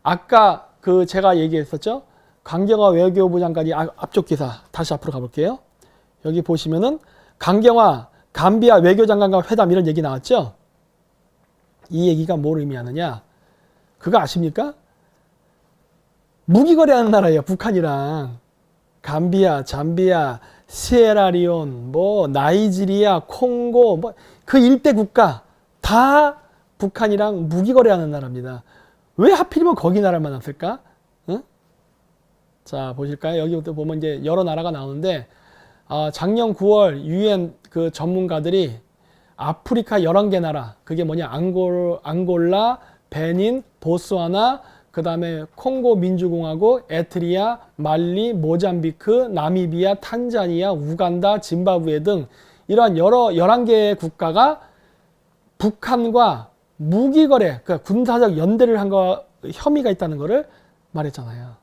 아까 그 제가 얘기했었죠. 강경화 외교부 장관이 앞쪽 기사 다시 앞으로 가볼게요. 여기 보시면은 강경화 감비아 외교장관과 회담 이런 얘기 나왔죠. 이 얘기가 뭘 의미하느냐? 그거 아십니까? 무기 거래하는 나라예요. 북한이랑 감비아, 잠비아, 시에라리온, 뭐 나이지리아, 콩고, 뭐 그 일대 국가 다 북한이랑 무기 거래하는 나라입니다. 왜 하필이면 거기 나라만 왔을까? 응? 자, 보실까요? 여기부터 보면 이제 여러 나라가 나오는데 작년 9월 유엔 그 전문가들이 아프리카 11개 나라, 그게 뭐냐? 앙골라, 베닌, 보스와나, 그 다음에 콩고 민주공화국, 에트리아, 말리, 모잠비크, 나미비아, 탄자니아, 우간다, 짐바브웨 등 이러한 11개의 국가가 북한과 무기거래, 그러니까 군사적 연대를 한 거 혐의가 있다는 거를 말했잖아요.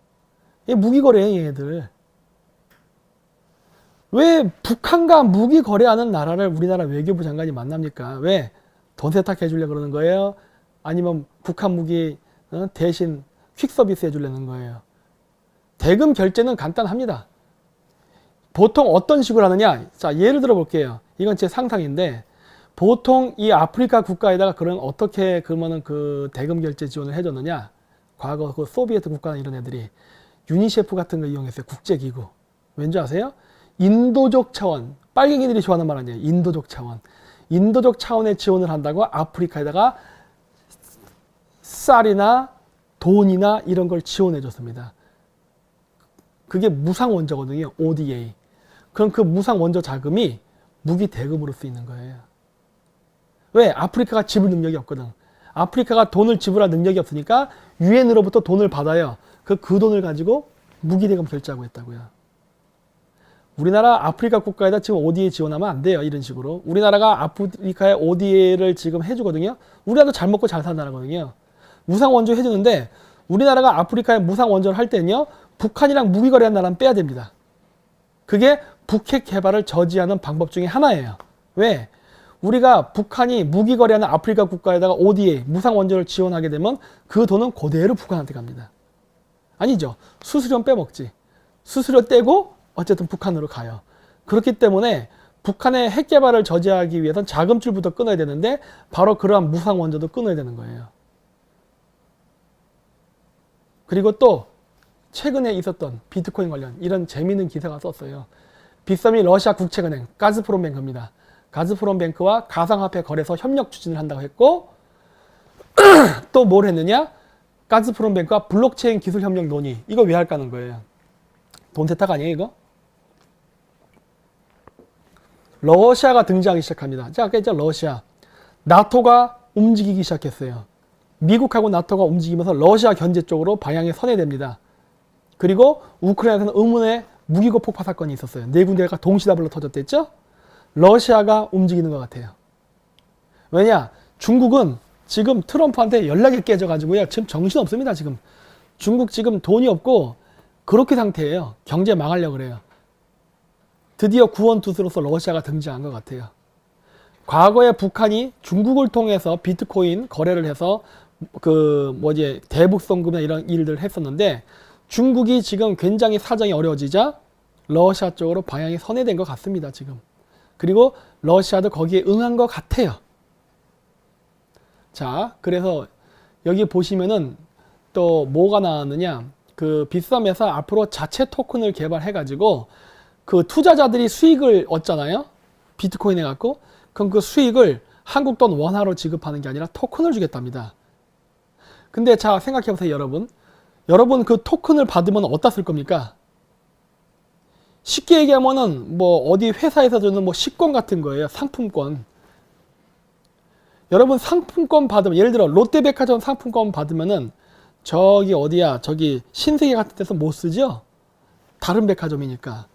이 무기거래예요, 얘네들. 왜 북한과 무기 거래하는 나라를 우리나라 외교부 장관이 만납니까? 왜? 돈 세탁해 주려고 그러는 거예요? 아니면 북한 무기 대신 퀵 서비스 해주려는 거예요. 대금 결제는 간단합니다. 보통 어떤 식으로 하느냐? 자, 예를 들어 볼게요. 이건 제 상상인데, 보통 이 아프리카 국가에다가 어떻게 그러면은 그 대금 결제 지원을 해줬느냐? 과거 그 소비에트 국가나 이런 애들이 유니세프 같은 거 이용했어요. 국제기구. 왠지 아세요? 인도적 차원, 빨갱이들이 좋아하는 말 아니에요. 인도적 차원. 인도적 차원의 지원을 한다고 아프리카에다가 쌀이나 돈이나 이런 걸 지원해 줬습니다. 그게 무상 원조거든요. ODA. 그럼 그 무상 원조 자금이 무기 대금으로 쓰이는 거예요. 왜? 아프리카가 지불 능력이 없거든. 아프리카가 돈을 지불할 능력이 없으니까 유엔으로부터 돈을 받아요. 그 돈을 가지고 무기 대금 결제하고 있다고요. 우리나라 아프리카 국가에다 지금 ODA 지원하면 안 돼요. 이런 식으로. 우리나라가 아프리카에 ODA를 지금 해주거든요. 우리나라도 잘 먹고 잘 사는 나라거든요. 무상 원조 해주는데 우리나라가 아프리카에 무상 원조를 할 때는요. 북한이랑 무기 거래한 나라는 빼야 됩니다. 그게 북핵 개발을 저지하는 방법 중에 하나예요. 왜? 우리가 북한이 무기 거래하는 아프리카 국가에다가 ODA, 무상 원조를 지원하게 되면 그 돈은 그대로 북한한테 갑니다. 아니죠. 수수료 빼먹지. 수수료 떼고 어쨌든 북한으로 가요. 그렇기 때문에 북한의 핵 개발을 저지하기 위해서는 자금줄부터 끊어야 되는데 바로 그러한 무상 원조도 끊어야 되는 거예요. 그리고 또 최근에 있었던 비트코인 관련 이런 재미있는 기사가 썼어요. 빗썸이 러시아 국책은행 가즈프롬뱅크입니다. 가즈프롬뱅크와 가상화폐 거래소 협력 추진을 한다고 했고 또 뭘 했느냐? 가즈프롬뱅크와 블록체인 기술 협력 논의. 이거 왜 할까는 거예요. 돈 세탁 아니에요 이거? 러시아가 등장하기 시작합니다. 자, 아까 했죠 러시아. 나토가 움직이기 시작했어요. 미국하고 나토가 움직이면서 러시아 견제 쪽으로 방향이 선회됩니다. 그리고 우크라이나에서는 의문의 무기고 폭파 사건이 있었어요. 네 군데가 동시다발로 터졌댔죠? 러시아가 움직이는 것 같아요. 왜냐? 중국은 지금 트럼프한테 연락이 깨져가지고요. 지금 정신없습니다. 지금 중국 지금 돈이 없고 그렇게 상태예요. 경제 망하려고 그래요. 드디어 구원투수로서 러시아가 등장한 것 같아요. 과거에 북한이 중국을 통해서 비트코인 거래를 해서 대북송금이나 이런 일들을 했었는데 중국이 지금 굉장히 사정이 어려워지자 러시아 쪽으로 방향이 선회된 것 같습니다. 지금. 그리고 러시아도 거기에 응한 것 같아요. 자, 그래서 여기 보시면은 또 뭐가 나왔느냐? 그 빗썸에서 앞으로 자체 토큰을 개발해가지고 그 투자자들이 수익을 얻잖아요. 비트코인 해갖고. 그럼 그 수익을 한국 돈 원화로 지급하는 게 아니라 토큰을 주겠답니다. 근데 자, 생각해보세요, 여러분. 여러분 그 토큰을 받으면 어디다 쓸 겁니까? 쉽게 얘기하면은 뭐 어디 회사에서 주는 뭐 식권 같은 거예요. 상품권. 여러분 상품권 받으면 예를 들어 롯데백화점 상품권 받으면은 저기 어디야? 저기 신세계 같은 데서 못 쓰죠? 다른 백화점이니까.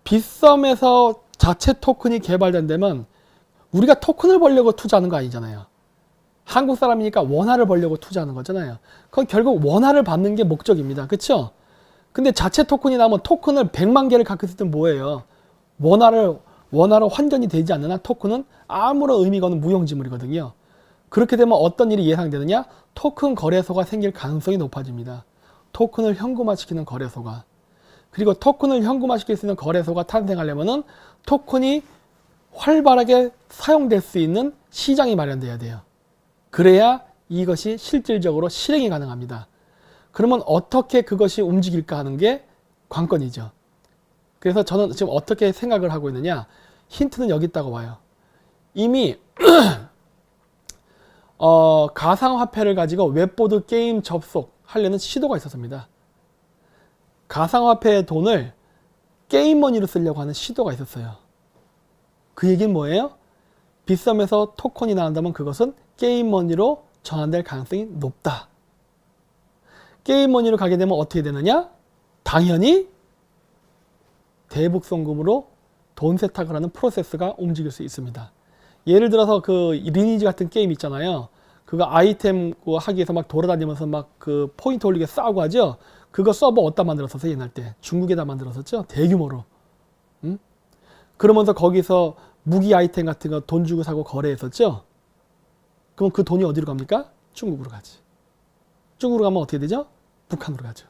빗썸에서 자체 토큰이 개발된다면 우리가 토큰을 벌려고 투자하는 거 아니잖아요. 한국 사람이니까 원화를 벌려고 투자하는 거잖아요. 그건 결국 원화를 받는 게 목적입니다. 그렇죠? 근데 자체 토큰이 나오면 토큰을 100만 개를 갖고 있을 때 뭐예요? 원화로 환전이 되지 않는 한 토큰은 아무런 의미가 없는 무용지물이거든요. 그렇게 되면 어떤 일이 예상되느냐? 토큰 거래소가 생길 가능성이 높아집니다. 토큰을 현금화시키는 거래소가. 그리고 토큰을 현금화시킬 수 있는 거래소가 탄생하려면은 토큰이 활발하게 사용될 수 있는 시장이 마련돼야 돼요. 그래야 이것이 실질적으로 실행이 가능합니다. 그러면 어떻게 그것이 움직일까 하는 게 관건이죠. 그래서 저는 지금 어떻게 생각을 하고 있느냐? 힌트는 여기 있다고 봐요. 이미 가상화폐를 가지고 웹보드 게임 접속하려는 시도가 있었습니다. 가상화폐의 돈을 게임머니로 쓰려고 하는 시도가 있었어요. 그 얘기는 뭐예요? 빗썸에서 토큰이 나온다면 그것은 게임머니로 전환될 가능성이 높다. 게임머니로 가게 되면 어떻게 되느냐? 당연히 대북송금으로 돈 세탁을 하는 프로세스가 움직일 수 있습니다. 예를 들어서 그 리니지 같은 게임 있잖아요. 그거 아이템 하기 위해서 막 돌아다니면서 막 그 포인트 올리게 싸우고 하죠. 그거 서버 어디다 만들었었어요? 옛날 때 중국에다 만들었었죠. 대규모로. 그러면서 거기서 무기 아이템 같은 거 돈 주고 사고 거래했었죠. 그럼 그 돈이 어디로 갑니까? 중국으로 가지. 중국으로 가면 어떻게 되죠? 북한으로 가죠.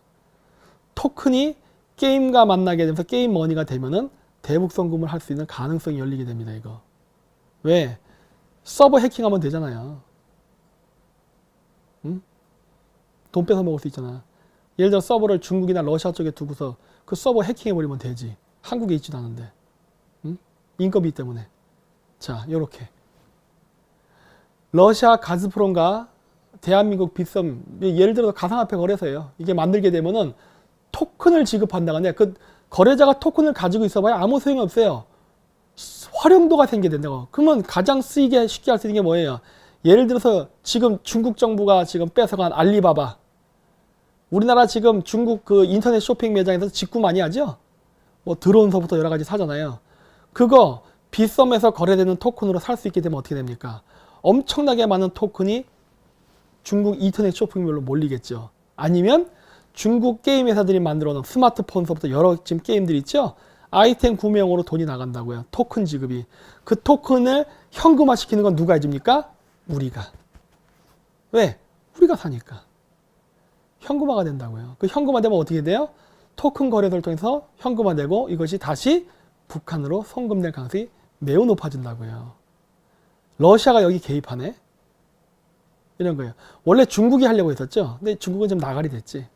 토큰이 게임과 만나게 되면서 게임 머니가 되면은 대북 송금을 할 수 있는 가능성이 열리게 됩니다. 이거. 왜? 서버 해킹하면 되잖아요. 응? 돈 뺏어 먹을 수 있잖아. 예를 들어 서버를 중국이나 러시아 쪽에 두고서 그 서버 해킹해버리면 되지. 한국에 있지도 않은데. 응? 인건비 때문에. 자, 요렇게. 러시아 가즈프롬과 대한민국 빗썸, 예를 들어서 가상화폐 거래소예요. 이게 만들게 되면은 토큰을 지급한다는데 그 거래자가 토큰을 가지고 있어봐야 아무 소용이 없어요. 활용도가 생기게 된다고. 그러면 가장 쓰이게 쉽게 할 수 있는 게 뭐예요? 예를 들어서 지금 중국 정부가 지금 뺏어간 알리바바. 우리나라 지금 중국 그 인터넷 쇼핑 매장에서 직구 많이 하죠? 뭐 드론서부터 여러 가지 사잖아요. 그거 빗썸에서 거래되는 토큰으로 살 수 있게 되면 어떻게 됩니까? 엄청나게 많은 토큰이 중국 인터넷 쇼핑몰로 몰리겠죠. 아니면 중국 게임 회사들이 만들어 놓은 스마트폰서부터 여러 지금 게임들이 있죠. 아이템 구매용으로 돈이 나간다고요. 토큰 지급이. 그 토큰을 현금화시키는 건 누가 해줍니까? 우리가. 왜? 우리가 사니까. 현금화가 된다고요. 그 현금화되면 어떻게 돼요? 토큰 거래소를 통해서 현금화되고 이것이 다시 북한으로 송금될 가능성이 매우 높아진다고요. 러시아가 여기 개입하네? 이런 거예요. 원래 중국이 하려고 했었죠. 근데 중국은 좀 나가리 됐지.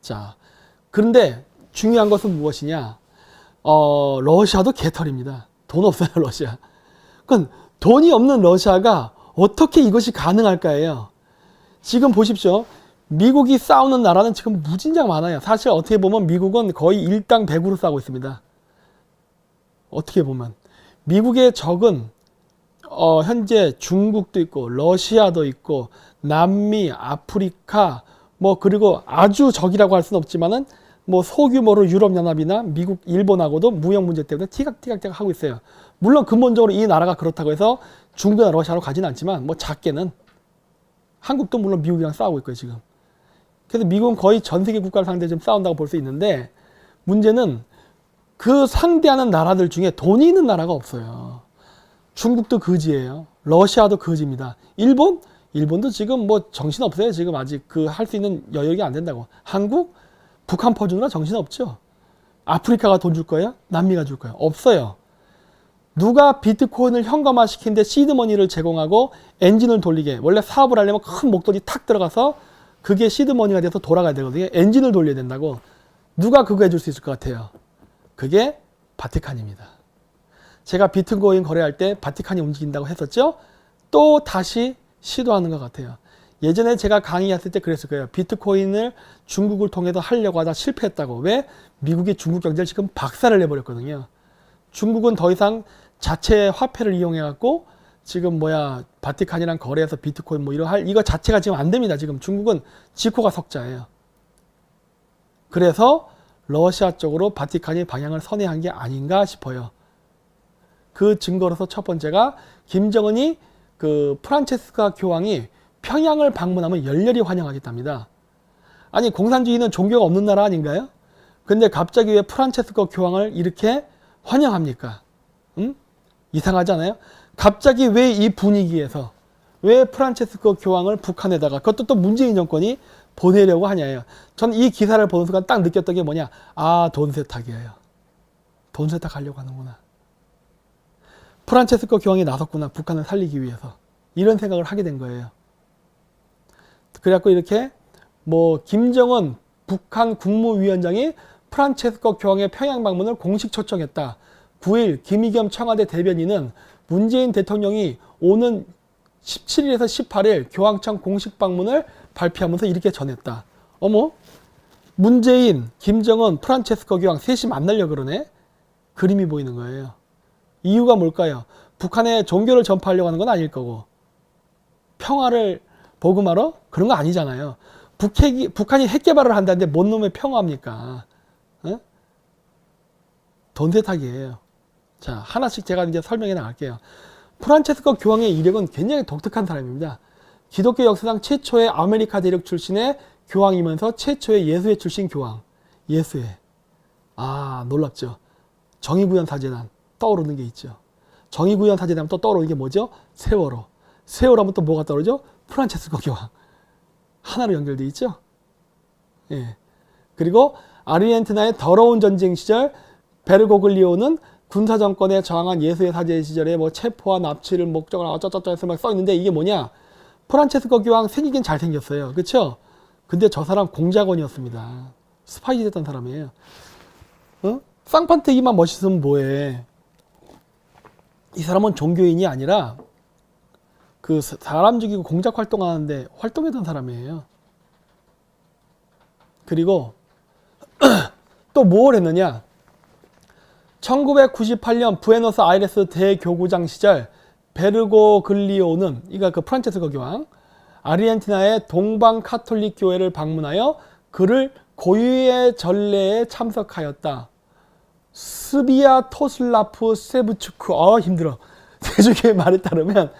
자, 그런데 중요한 것은 무엇이냐? 러시아도 개털입니다. 돈 없어요, 러시아. 그건 돈이 없는 러시아가 어떻게 이것이 가능할까예요. 지금 보십시오. 미국이 싸우는 나라는 지금 무진장 많아요. 사실 어떻게 보면 미국은 거의 일당백으로 싸우고 있습니다. 어떻게 보면. 미국의 적은 현재 중국도 있고 러시아도 있고 남미, 아프리카 뭐 그리고 아주 적이라고 할 수는 없지만은 뭐 소규모로 유럽연합이나 미국, 일본하고도 무역 문제 때문에 티각티각 하고 있어요. 물론 근본적으로 이 나라가 그렇다고 해서 중국이나 러시아로 가지는 않지만 뭐 작게는 한국도 물론 미국이랑 싸우고 있고요 지금. 그래서 미국은 거의 전 세계 국가를 상대로 좀 싸운다고 볼 수 있는데 문제는 그 상대하는 나라들 중에 돈이 있는 나라가 없어요. 중국도 거지예요. 러시아도 거지입니다. 일본도 지금 뭐 정신 없어요. 지금 아직 그 할 수 있는 여력이 안 된다고. 한국, 북한 퍼주느라 정신 없죠. 아프리카가 돈 줄 거예요? 남미가 줄 거예요? 없어요. 누가 비트코인을 현금화시키는데 시드머니를 제공하고 엔진을 돌리게. 원래 사업을 하려면 큰 목돈이 탁 들어가서 그게 시드머니가 돼서 돌아가야 되거든요. 엔진을 돌려야 된다고. 누가 그거 해줄 수 있을 것 같아요? 그게 바티칸입니다. 제가 비트코인 거래할 때 바티칸이 움직인다고 했었죠? 또 다시 시도하는 것 같아요. 예전에 제가 강의했을 때 그랬을 거예요. 비트코인을 중국을 통해서 하려고 하다 실패했다고. 왜? 미국이 중국 경제를 지금 박살을 내버렸거든요. 중국은 더 이상 자체 화폐를 이용해갖고 지금 바티칸이랑 거래해서 비트코인 뭐 이거 자체가 지금 안 됩니다. 지금 중국은 지코가 석자예요. 그래서 러시아 쪽으로 바티칸이 방향을 선회한 게 아닌가 싶어요. 그 증거로서 첫 번째가 김정은이 그 프란체스카 교황이 평양을 방문하면 열렬히 환영하겠답니다. 아니 공산주의는 종교가 없는 나라 아닌가요? 근데 갑자기 왜 프란체스코 교황을 이렇게 환영합니까? 이상하지 않아요? 갑자기 왜 이 분위기에서 왜 프란체스코 교황을 북한에다가 그것도 또 문재인 정권이 보내려고 하냐예요. 전 이 기사를 보는 순간 딱 느꼈던 게 뭐냐. 아, 돈 세탁이에요. 돈 세탁하려고 하는구나. 프란체스코 교황이 나섰구나. 북한을 살리기 위해서. 이런 생각을 하게 된 거예요. 그래갖고 이렇게 뭐 김정은 북한 국무위원장이 프란체스코 교황의 평양 방문을 공식 초청했다. 9일 김의겸 청와대 대변인은 문재인 대통령이 오는 17일에서 18일 교황청 공식 방문을 발표하면서 이렇게 전했다. 어머, 문재인, 김정은, 프란체스코 교황 셋이 만나려고 그러네? 그림이 보이는 거예요. 이유가 뭘까요? 북한에 종교를 전파하려고 하는 건 아닐 거고 평화를 복음하러? 그런 거 아니잖아요. 북한이 핵 개발을 한다는데 뭔 놈의 평화입니까? 어? 돈 세탁이에요. 자, 하나씩 제가 이제 설명해 나갈게요. 프란체스코 교황의 이력은 굉장히 독특한 사람입니다. 기독교 역사상 최초의 아메리카 대륙 출신의 교황이면서 최초의 예수회 출신 교황. 예수회. 아, 놀랍죠. 정의구현 사재단 떠오르는 게 있죠. 정의구현 사재단 또 떠오르는 게 뭐죠? 세월호. 세월호 하면 또 뭐가 떠오르죠? 프란체스코 교황. 하나로 연결돼 있죠. 예. 그리고 아르헨티나의 더러운 전쟁 시절 베르고글리오는 군사정권에 저항한 예수의 사제 시절에 뭐 체포와 납치를 목적으로 어쩌저쩌 해서 막 써있는데 이게 뭐냐? 프란체스코 교황 생기긴 잘생겼어요. 그쵸? 근데 저 사람 공작원이었습니다. 스파이 됐던 사람이에요. 어? 쌍판대기만 멋있으면 뭐해? 이 사람은 종교인이 아니라 그 사람 죽이고 공작 활동하는데 활동했던 사람이에요. 그리고 또 뭘 했느냐? 1998년 부에노스아이레스 대교구장 시절 베르고글리오는 그러니까 그 프란체스코 교황 아르헨티나의 동방 카톨릭 교회를 방문하여 그를 고유의 전례에 참석하였다. 스비아토슬라프 세브추크 힘들어. 세주교의 말에 따르면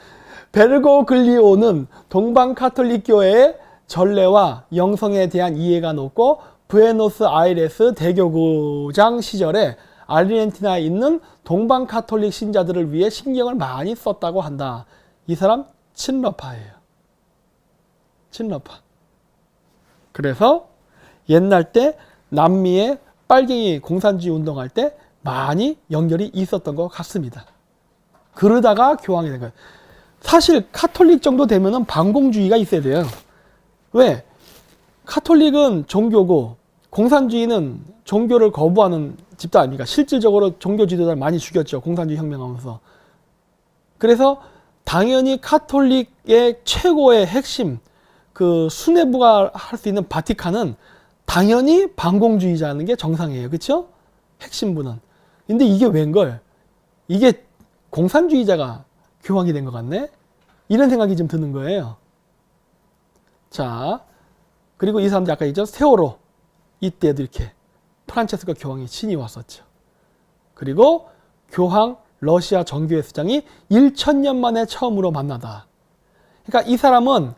베르고글리오는 동방 카톨릭 교회의 전례와 영성에 대한 이해가 높고 부에노스아이레스 대교구장 시절에 아르헨티나에 있는 동방 카톨릭 신자들을 위해 신경을 많이 썼다고 한다. 이 사람 친러파예요. 친러파. 그래서 옛날 때 남미의 빨갱이 공산주의 운동할 때 많이 연결이 있었던 것 같습니다. 그러다가 교황이 된 거예요. 사실 카톨릭 정도 되면은 반공주의가 있어야 돼요. 왜? 카톨릭은 종교고 공산주의는 종교를 거부하는 집단 아닙니까? 실질적으로 종교 지도자를 많이 죽였죠. 공산주의 혁명하면서. 그래서 당연히 카톨릭의 최고의 핵심 그 수뇌부가 할 수 있는 바티칸은 당연히 반공주의자는 게 정상이에요. 그렇죠? 핵심부는. 근데 이게 웬걸? 이게 공산주의자가 교황이 된 것 같네? 이런 생각이 좀 드는 거예요. 자, 그리고 이 사람들 아까 있죠? 세월호. 이때도 이렇게 프란체스코 교황이 친히 왔었죠. 그리고 교황 러시아 정교회 수장이 1000년 만에 처음으로 만나다. 그러니까 이 사람은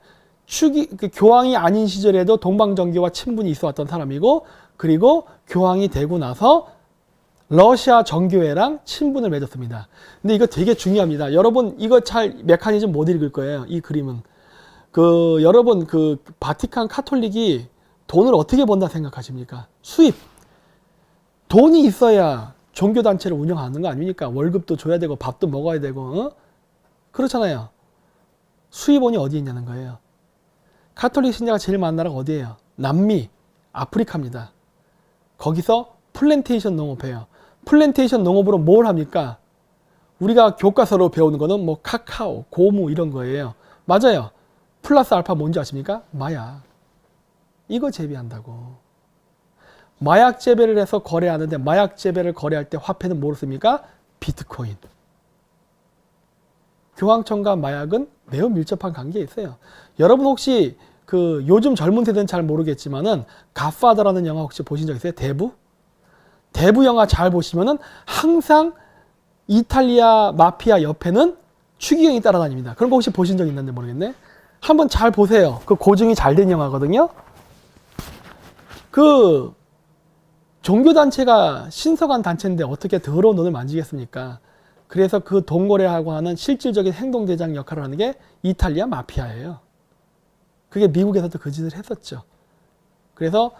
교황이 아닌 시절에도 동방정교와 친분이 있어 왔던 사람이고 그리고 교황이 되고 나서 러시아 정교회랑 친분을 맺었습니다. 근데 이거 되게 중요합니다. 여러분 이거 잘 메커니즘 못 읽을 거예요. 이 그림은. 여러분 바티칸 카톨릭이 돈을 어떻게 번다 생각하십니까? 수입. 돈이 있어야 종교단체를 운영하는 거 아닙니까? 월급도 줘야 되고 밥도 먹어야 되고 그렇잖아요. 수입원이 어디에 있냐는 거예요. 카톨릭 신자가 제일 많은 나라가 어디예요? 남미, 아프리카입니다. 거기서 플랜테이션 농업해요. 플랜테이션 농업으로 뭘 합니까? 우리가 교과서로 배우는 거는 뭐 카카오, 고무 이런 거예요. 맞아요. 플러스 알파 뭔지 아십니까? 마약. 이거 재배한다고. 마약 재배를 해서 거래하는데 마약 재배를 거래할 때 화폐는 뭐로 씁니까? 비트코인. 교황청과 마약은 매우 밀접한 관계에 있어요. 여러분 혹시 요즘 젊은 세대는 잘 모르겠지만은 갓파더라는 영화 혹시 보신 적 있어요? 대부? 대부 영화 잘 보시면은 항상 이탈리아 마피아 옆에는 추기경이 따라다닙니다. 그런 거 혹시 보신 적 있는지 모르겠네. 한번 잘 보세요. 그 고증이 잘 된 영화거든요. 그 종교단체가 신성한 단체인데 어떻게 더러운 돈을 만지겠습니까? 그래서 그 돈거래하고 하는 실질적인 행동대장 역할을 하는 게 이탈리아 마피아예요. 그게 미국에서도 그 짓을 했었죠. 그래서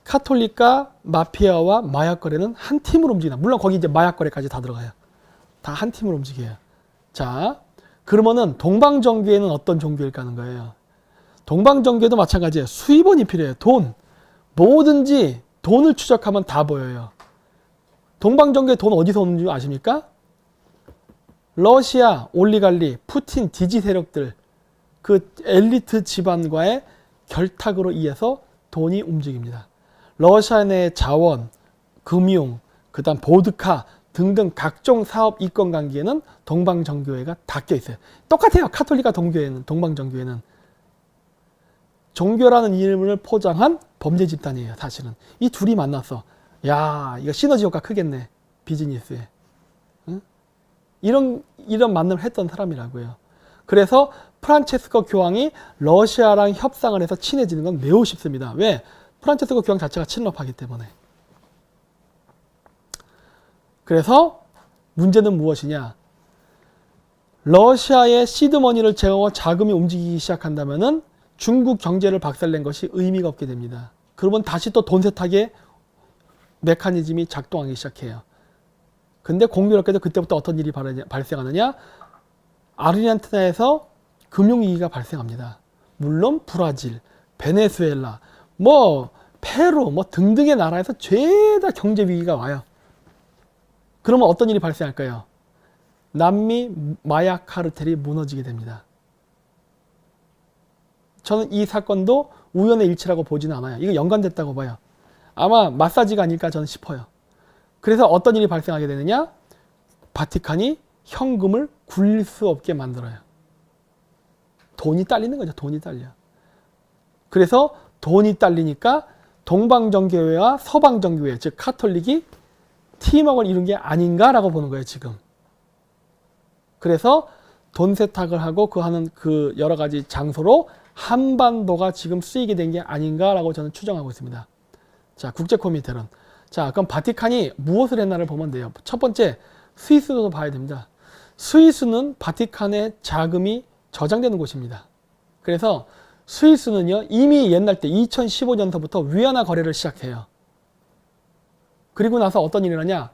카톨릭과 마피아와 마약 거래는 한 팀으로 움직이다. 물론 거기 이제 마약 거래까지 다 들어가요. 다 한 팀으로 움직여요. 자, 그러면은 동방정교회는 어떤 종교일까 하는 거예요. 동방정교회도 마찬가지예요. 수입원이 필요해요. 돈. 뭐든지 돈을 추적하면 다 보여요. 동방정교회 돈 어디서 오는 줄 아십니까? 러시아 올리갈리, 푸틴, 디지 세력들, 그 엘리트 집안과의 결탁으로 의해서 돈이 움직입니다. 러시아 내 자원, 금융, 그다음 보드카 등등 각종 사업 이권 관계에는 동방정교회가 닦여 있어요. 똑같아요. 카톨릭과 동방정교회는 종교라는 이름을 포장한 범죄 집단이에요. 사실은 이 둘이 만나서 야, 이거 시너지 효과 크겠네. 비즈니스에. 응? 이런 만남을 했던 사람이라고요. 그래서 프란체스코 교황이 러시아랑 협상을 해서 친해지는 건 매우 쉽습니다. 왜? 프란체스코 교황 자체가 친럽하기 때문에. 그래서 문제는 무엇이냐? 러시아의 시드머니를 제공하고 자금이 움직이기 시작한다면은 중국 경제를 박살낸 것이 의미가 없게 됩니다. 그러면 다시 또 돈 세탁의 메커니즘이 작동하기 시작해요. 근데 공교롭게도 그때부터 어떤 일이 발생하느냐? 아르헨티나에서 금융위기가 발생합니다. 물론 브라질, 베네수엘라, 페루 등등의 나라에서 죄다 경제위기가 와요. 그러면 어떤 일이 발생할까요? 남미 마약 카르텔이 무너지게 됩니다. 저는 이 사건도 우연의 일치라고 보지는 않아요. 이거 연관됐다고 봐요. 아마 마사지가 아닐까 저는 싶어요. 그래서 어떤 일이 발생하게 되느냐? 바티칸이 현금을 굴릴 수 없게 만들어요. 돈이 딸리는 거죠. 돈이 딸려. 그래서 돈이 딸리니까 동방정교회와 서방정교회, 즉 카톨릭이 팀워크를 이룬 게 아닌가라고 보는 거예요, 지금. 그래서 돈 세탁을 하고 그 여러 가지 장소로 한반도가 지금 쓰이게 된 게 아닌가라고 저는 추정하고 있습니다. 자, 국제코미테론. 자, 그럼 바티칸이 무엇을 했나를 보면 돼요. 첫 번째, 스위스도 봐야 됩니다. 스위스는 바티칸의 자금이 저장되는 곳입니다. 그래서 스위스는요, 이미 옛날 때 2015년서부터 위안화 거래를 시작해요. 그리고 나서 어떤 일이 일어나냐?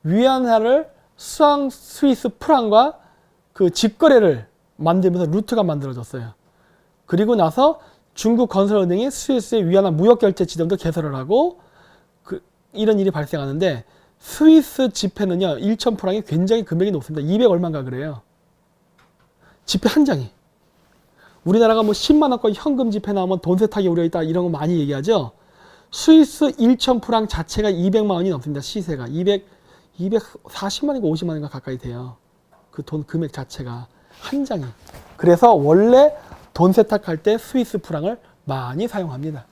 위안화를 스위스 프랑과 그 직거래를 만들면서 루트가 만들어졌어요. 그리고 나서 중국 건설은행이 스위스의 위안화 무역결제 지점도 개설을 하고 이런 일이 발생하는데 스위스 지폐는요, 1,000프랑이 굉장히 금액이 높습니다. 200 얼마인가 그래요. 지폐 한 장이. 우리나라가 10만 원권 현금 지폐 나오면 돈 세탁이 우려있다 이런 거 많이 얘기하죠. 스위스 1,000프랑 자체가 200만 원이 넘습니다. 시세가 240만 원인가 50만 원인가 가까이 돼요. 그 돈 금액 자체가 한 장이. 그래서 원래 돈 세탁할 때 스위스 프랑을 많이 사용합니다.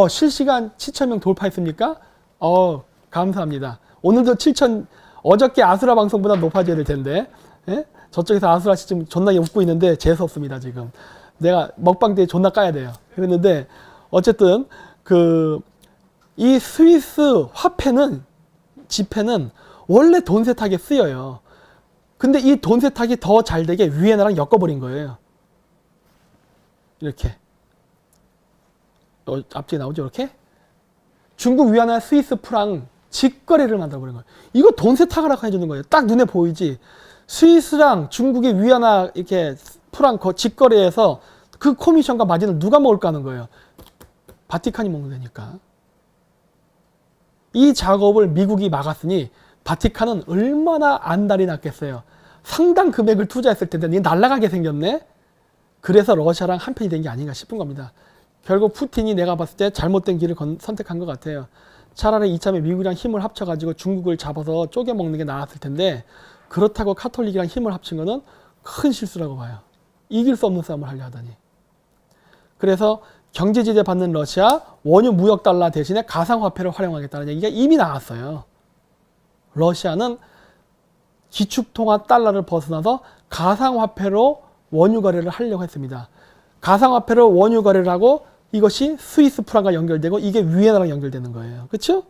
실시간 7,000명 돌파했습니까? 감사합니다. 오늘도 7,000, 어저께 아수라 방송보다 높아져야 될 텐데, 예? 저쪽에서 아수라 씨 지금 존나게 웃고 있는데 재수없습니다, 지금. 내가 먹방 때 존나 까야 돼요. 그랬는데, 어쨌든, 이 스위스 지폐는 원래 돈 세탁에 쓰여요. 근데 이 돈 세탁이 더 잘 되게 위엔화랑 엮어버린 거예요. 이렇게. 앞뒤에 나오죠, 이렇게? 중국 위안화 스위스 프랑 직거래를 만들어버린 거예요. 이거 돈 세탁을 하고 해주는 거예요. 딱 눈에 보이지. 스위스랑 중국의 위안화 이렇게 프랑 직거래에서 그 코미션과 마진을 누가 먹을까 하는 거예요. 바티칸이 먹는 거니까. 이 작업을 미국이 막았으니 바티칸은 얼마나 안달이 났겠어요. 상당 금액을 투자했을 텐데 이게 날아가게 생겼네. 그래서 러시아랑 한편이 된 게 아닌가 싶은 겁니다. 결국 푸틴이 내가 봤을 때 잘못된 길을 선택한 것 같아요. 차라리 이참에 미국이랑 힘을 합쳐가지고 중국을 잡아서 쪼개먹는 게 나았을 텐데 그렇다고 카톨릭이랑 힘을 합친 거는 큰 실수라고 봐요. 이길 수 없는 싸움을 하려 하다니. 그래서 경제제재 받는 러시아, 원유 무역 달러 대신에 가상화폐를 활용하겠다는 얘기가 이미 나왔어요. 러시아는 기축통화 달러를 벗어나서 가상화폐로 원유 거래를 하려고 했습니다. 가상화폐를 원유 거래를 하고 이것이 스위스 프랑과 연결되고 이게 위엔나랑 연결되는 거예요. 그렇죠?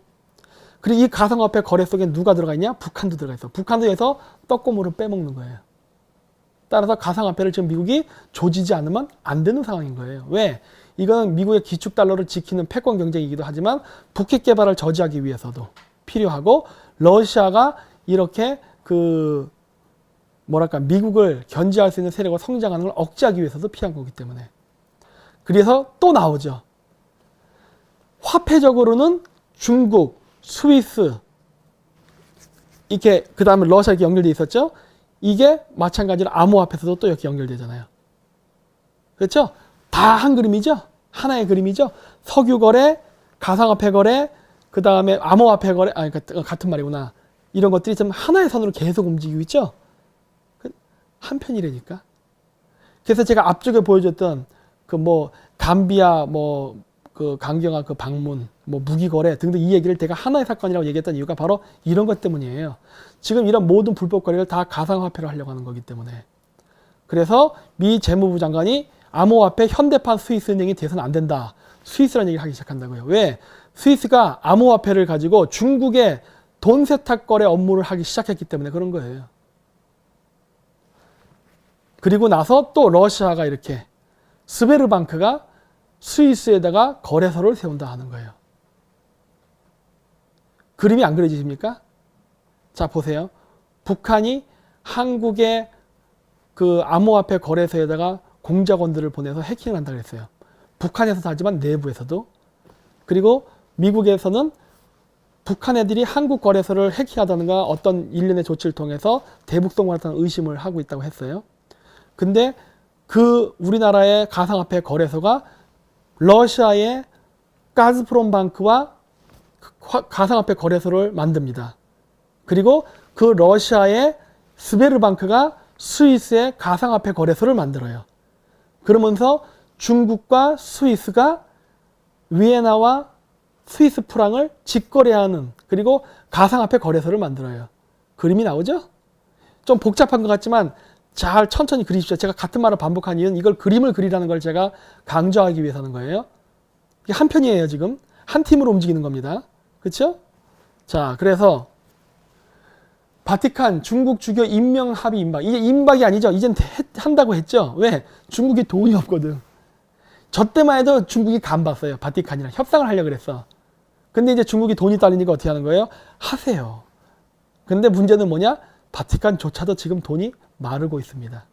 그리고 이 가상화폐 거래 속에 누가 들어가 있냐? 북한도 들어가 있어. 북한도 해서 떡고물을 빼먹는 거예요. 따라서 가상화폐를 지금 미국이 조지지 않으면 안 되는 상황인 거예요. 왜? 이건 미국의 기축 달러를 지키는 패권 경쟁이기도 하지만 북핵 개발을 저지하기 위해서도 필요하고 러시아가 이렇게 미국을 견제할 수 있는 세력을 성장하는 걸 억제하기 위해서도 필요한 거기 때문에. 그래서 또 나오죠. 화폐적으로는 중국, 스위스, 이렇게 그 다음에 러시아 이렇게 연결돼 있었죠. 이게 마찬가지로 암호화폐에서도 또 이렇게 연결되잖아요. 그렇죠? 다 한 그림이죠. 하나의 그림이죠. 석유 거래, 가상화폐 거래, 그 다음에 암호화폐 거래, 같은 말이구나. 이런 것들이 좀 하나의 선으로 계속 움직이고 있죠. 한편이라니까. 그래서 제가 앞쪽에 보여줬던 감비아 강경화 방문, 무기 거래 등등 이 얘기를 제가 하나의 사건이라고 얘기했던 이유가 바로 이런 것 때문이에요. 지금 이런 모든 불법 거래를 다 가상화폐로 하려고 하는 거기 때문에. 그래서 미 재무부 장관이 암호화폐 현대판 스위스 은행이 돼서는 안 된다. 스위스라는 얘기를 하기 시작한다고요. 왜? 스위스가 암호화폐를 가지고 중국의 돈 세탁 거래 업무를 하기 시작했기 때문에 그런 거예요. 그리고 나서 또 러시아가 이렇게 스베르방크가 스위스에다가 거래소를 세운다 하는 거예요. 그림이 안 그려지십니까? 자, 보세요. 북한이 한국의 암호화폐 거래소에다가 공작원들을 보내서 해킹을 한다고 했어요. 북한에서도 하지만 내부에서도. 그리고 미국에서는 북한 애들이 한국 거래소를 해킹하다든가 어떤 일련의 조치를 통해서 대북송환했다는 의심을 하고 있다고 했어요. 근데 우리나라의 가상화폐 거래소가 러시아의 가즈프롬방크와 가상화폐 거래소를 만듭니다. 그리고 그 러시아의 스베르방크가 스위스의 가상화폐 거래소를 만들어요. 그러면서 중국과 스위스가 위엔나와 스위스 프랑을 직거래하는 그리고 가상화폐 거래소를 만들어요. 그림이 나오죠? 좀 복잡한 것 같지만 잘 천천히 그리십시오. 제가 같은 말을 반복한 이유는 이걸 그림을 그리라는 걸 제가 강조하기 위해서 하는 거예요. 이게 한 편이에요, 지금. 한 팀으로 움직이는 겁니다. 그렇죠? 자, 그래서 바티칸 중국 주교 임명 합의 임박. 이게 임박이 아니죠. 이젠 한다고 했죠. 왜? 중국이 돈이 없거든. 저 때만 해도 중국이 간봤어요. 바티칸이랑 협상을 하려고 그랬어. 근데 이제 중국이 돈이 딸리니까 어떻게 하는 거예요? 하세요. 근데 문제는 뭐냐? 바티칸조차도 지금 돈이 마르고 있습니다.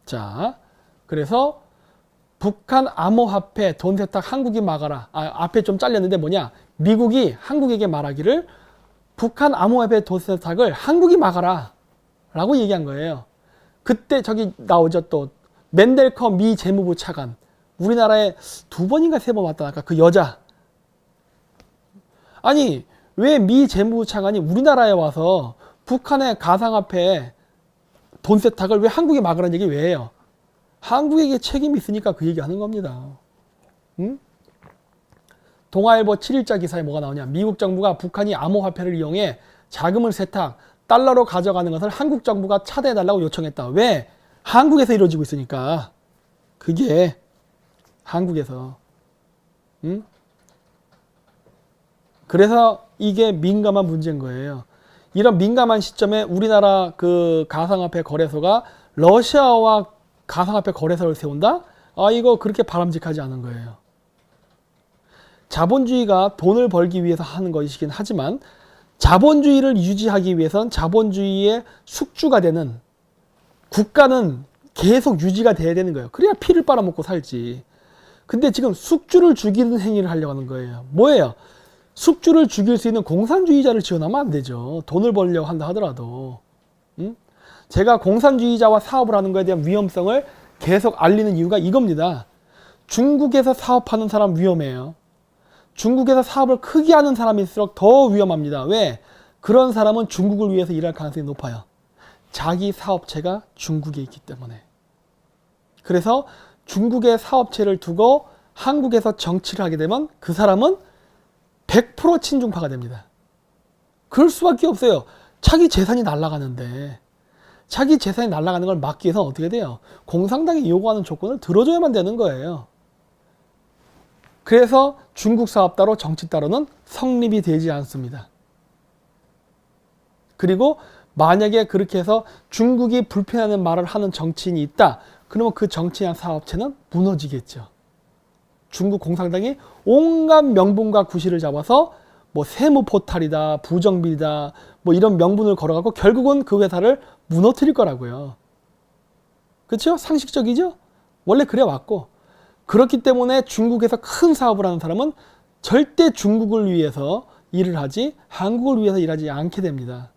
자, 그래서 북한 암호화폐 돈 세탁 한국이 막아라. 앞에 좀 잘렸는데 뭐냐? 미국이 한국에게 말하기를 북한 암호화폐 돈 세탁을 한국이 막아라 라고 얘기한 거예요. 그때 저기 나오죠. 또 맨델커 미 재무부 차관, 우리나라에 2번인가 3번 왔다 나까 그 여자. 아니 왜 미 재무부 차관이 우리나라에 와서 북한의 가상화폐 돈 세탁을 왜 한국에 막으라는 얘기 왜 해요? 한국에게 책임이 있으니까 그 얘기 하는 겁니다. 응? 동아일보 7일자 기사에 뭐가 나오냐? 미국 정부가 북한이 암호화폐를 이용해 자금을 세탁, 달러로 가져가는 것을 한국 정부가 차단해달라고 요청했다. 왜? 한국에서 이루어지고 있으니까. 그게 한국에서. 응? 그래서 이게 민감한 문제인 거예요. 이런 민감한 시점에 우리나라 가상화폐 거래소가 러시아와 가상화폐 거래소를 세운다? 이거 그렇게 바람직하지 않은 거예요. 자본주의가 돈을 벌기 위해서 하는 것이긴 하지만 자본주의를 유지하기 위해서는 자본주의의 숙주가 되는 국가는 계속 유지가 돼야 되는 거예요. 그래야 피를 빨아먹고 살지. 근데 지금 숙주를 죽이는 행위를 하려고 하는 거예요. 뭐예요? 숙주를 죽일 수 있는 공산주의자를 지원하면 안 되죠. 돈을 벌려고 한다 하더라도. 응? 제가 공산주의자와 사업을 하는 것에 대한 위험성을 계속 알리는 이유가 이겁니다. 중국에서 사업하는 사람 위험해요. 중국에서 사업을 크게 하는 사람일수록 더 위험합니다. 왜? 그런 사람은 중국을 위해서 일할 가능성이 높아요. 자기 사업체가 중국에 있기 때문에. 그래서 중국의 사업체를 두고 한국에서 정치를 하게 되면 그 사람은 100% 친중파가 됩니다. 그럴 수밖에 없어요. 자기 재산이 날아가는데. 자기 재산이 날아가는 걸 막기 위해서 어떻게 돼요? 공산당이 요구하는 조건을 들어줘야만 되는 거예요. 그래서 중국 사업 따로 정치 따로는 성립이 되지 않습니다. 그리고 만약에 그렇게 해서 중국이 불편하는 말을 하는 정치인이 있다. 그러면 그 정치인 사업체는 무너지겠죠. 중국 공산당이 온갖 명분과 구실을 잡아서 뭐 세무 포탈이다, 부정비리다, 뭐 이런 명분을 걸어가고 결국은 그 회사를 무너뜨릴 거라고요. 그렇죠? 상식적이죠? 원래 그래 왔고. 그렇기 때문에 중국에서 큰 사업을 하는 사람은 절대 중국을 위해서 일을 하지 한국을 위해서 일하지 않게 됩니다.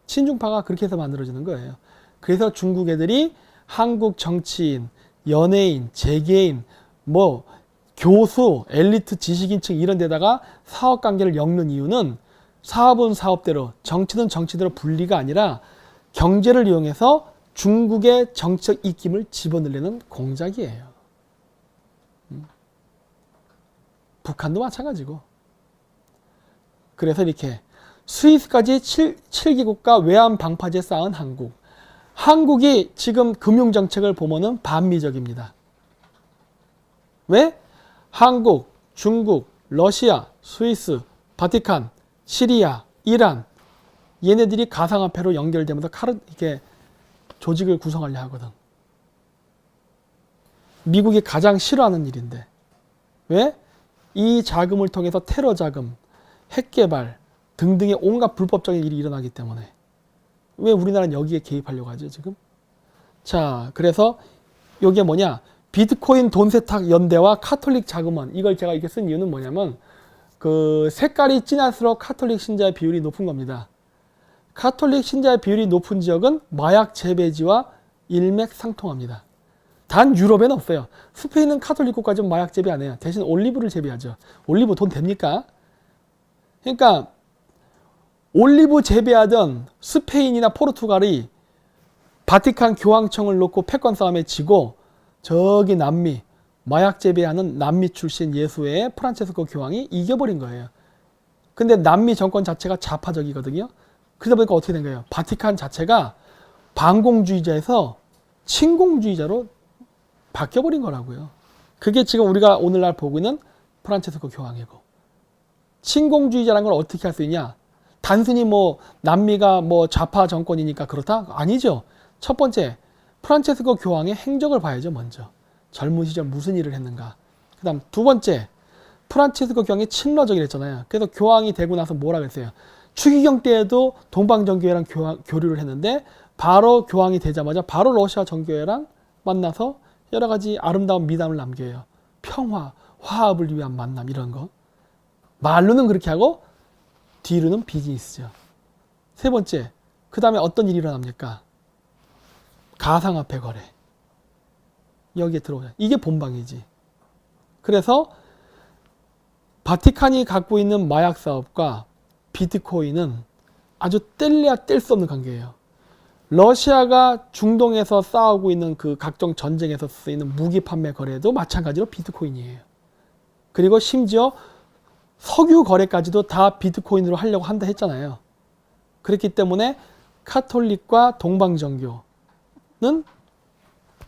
친중파가 그렇게 해서 만들어지는 거예요. 그래서 중국 애들이 한국 정치인, 연예인, 재계인, 뭐 교수, 엘리트 지식인층 이런 데다가 사업관계를 엮는 이유는 사업은 사업대로, 정치는 정치대로 분리가 아니라 경제를 이용해서 중국의 정치적 입김을 집어넣으려는 공작이에요. 북한도 마찬가지고. 그래서 이렇게 스위스까지 7개국과 외환 방파제 쌓은 한국. 한국이 지금 금융정책을 보면은 반미적입니다. 왜? 한국, 중국, 러시아, 스위스, 바티칸, 시리아, 이란 얘네들이 가상화폐로 연결되면서 이렇게 조직을 구성하려 하거든. 미국이 가장 싫어하는 일인데. 왜? 이 자금을 통해서 테러 자금, 핵 개발 등등의 온갖 불법적인 일이 일어나기 때문에. 왜 우리나라는 여기에 개입하려고 하죠, 지금? 자, 그래서 이게 뭐냐? 비트코인 돈 세탁 연대와 카톨릭 자금원. 이걸 제가 이렇게 쓴 이유는 뭐냐면 그 색깔이 진할수록 카톨릭 신자의 비율이 높은 겁니다. 카톨릭 신자의 비율이 높은 지역은 마약 재배지와 일맥상통합니다. 단 유럽에는 없어요. 스페인은 카톨릭 국가지만 마약 재배 안 해요. 대신 올리브를 재배하죠. 올리브 돈 됩니까? 그러니까 올리브 재배하던 스페인이나 포르투갈이 바티칸 교황청을 놓고 패권 싸움에 지고 저기 남미 마약 재배하는 남미 출신 예수회의 프란체스코 교황이 이겨버린 거예요. 근데 남미 정권 자체가 좌파적이거든요. 그러다 보니까 어떻게 된 거예요? 바티칸 자체가 반공주의자에서 친공주의자로 바뀌어버린 거라고요. 그게 지금 우리가 오늘날 보고 있는 프란체스코 교황이고. 친공주의자라는 걸 어떻게 할 수 있냐? 단순히 뭐 남미가 뭐 좌파 정권이니까 그렇다? 아니죠. 첫 번째, 프란체스코 교황의 행적을 봐야죠, 먼저. 젊은 시절 무슨 일을 했는가. 그 다음 두 번째, 프란체스코 교황이 친러적이랬잖아요. 그래서 교황이 되고 나서 뭐라 그랬어요? 추기경 때에도 동방정교회랑 교류를 했는데 바로 교황이 되자마자 바로 러시아 정교회랑 만나서 여러 가지 아름다운 미담을 남겨요. 평화, 화합을 위한 만남 이런 거. 말로는 그렇게 하고 뒤로는 비즈니스죠. 세 번째, 그 다음에 어떤 일이 일어납니까? 가상화폐 거래. 여기에 들어오죠. 이게 본방이지. 그래서 바티칸이 갖고 있는 마약 사업과 비트코인은 아주 뗄래야 뗄 수 없는 관계예요. 러시아가 중동에서 싸우고 있는 그 각종 전쟁에서 쓰이는 무기 판매 거래도 마찬가지로 비트코인이에요. 그리고 심지어 석유 거래까지도 다 비트코인으로 하려고 한다 했잖아요. 그렇기 때문에 카톨릭과 동방정교는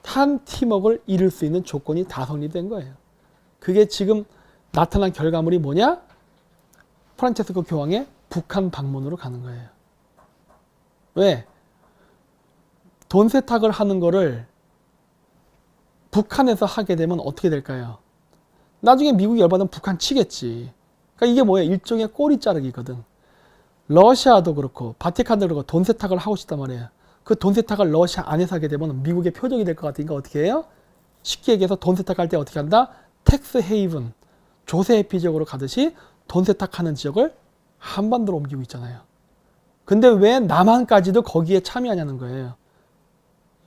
한 팀워크를 이룰 수 있는 조건이 다 성립된 거예요. 그게 지금 나타난 결과물이 뭐냐? 프란체스코 교황의 북한 방문으로 가는 거예요. 왜? 돈 세탁을 하는 거를 북한에서 하게 되면 어떻게 될까요? 나중에 미국이 열받으면 북한 치겠지. 그러니까 이게 뭐예요? 일종의 꼬리 자르기거든. 러시아도 그렇고 바티칸도 그렇고 돈 세탁을 하고 싶단 말이에요. 그 돈 세탁을 러시아 안에서 하게 되면 미국의 표적이 될 것 같으니까 어떻게 해요? 쉽게 얘기해서 돈 세탁할 때 어떻게 한다? 텍스 헤이븐, 조세 회피지역으로 가듯이 돈 세탁하는 지역을 한반도로 옮기고 있잖아요. 근데 왜 남한까지도 거기에 참여하냐는 거예요.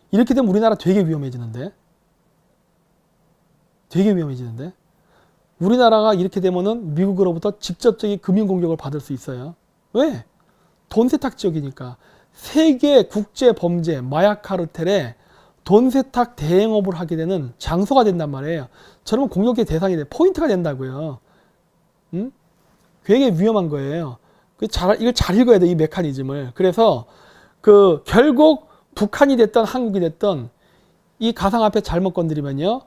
이렇게 되면 우리나라 되게 위험해지는데. 되게 위험해지는데. 우리나라가 이렇게 되면은 미국으로부터 직접적인 금융 공격을 받을 수 있어요. 왜? 돈 세탁 지역이니까. 세계 국제 범죄, 마약 카르텔에 돈 세탁 대행업을 하게 되는 장소가 된단 말이에요. 저러면 공격의 대상이 돼. 포인트가 된다고요. 응? 되게 위험한 거예요. 이걸 잘 읽어야 돼, 이 메커니즘을. 그래서 그 결국 북한이 됐던 한국이 됐던 이 가상화폐 잘못 건드리면요.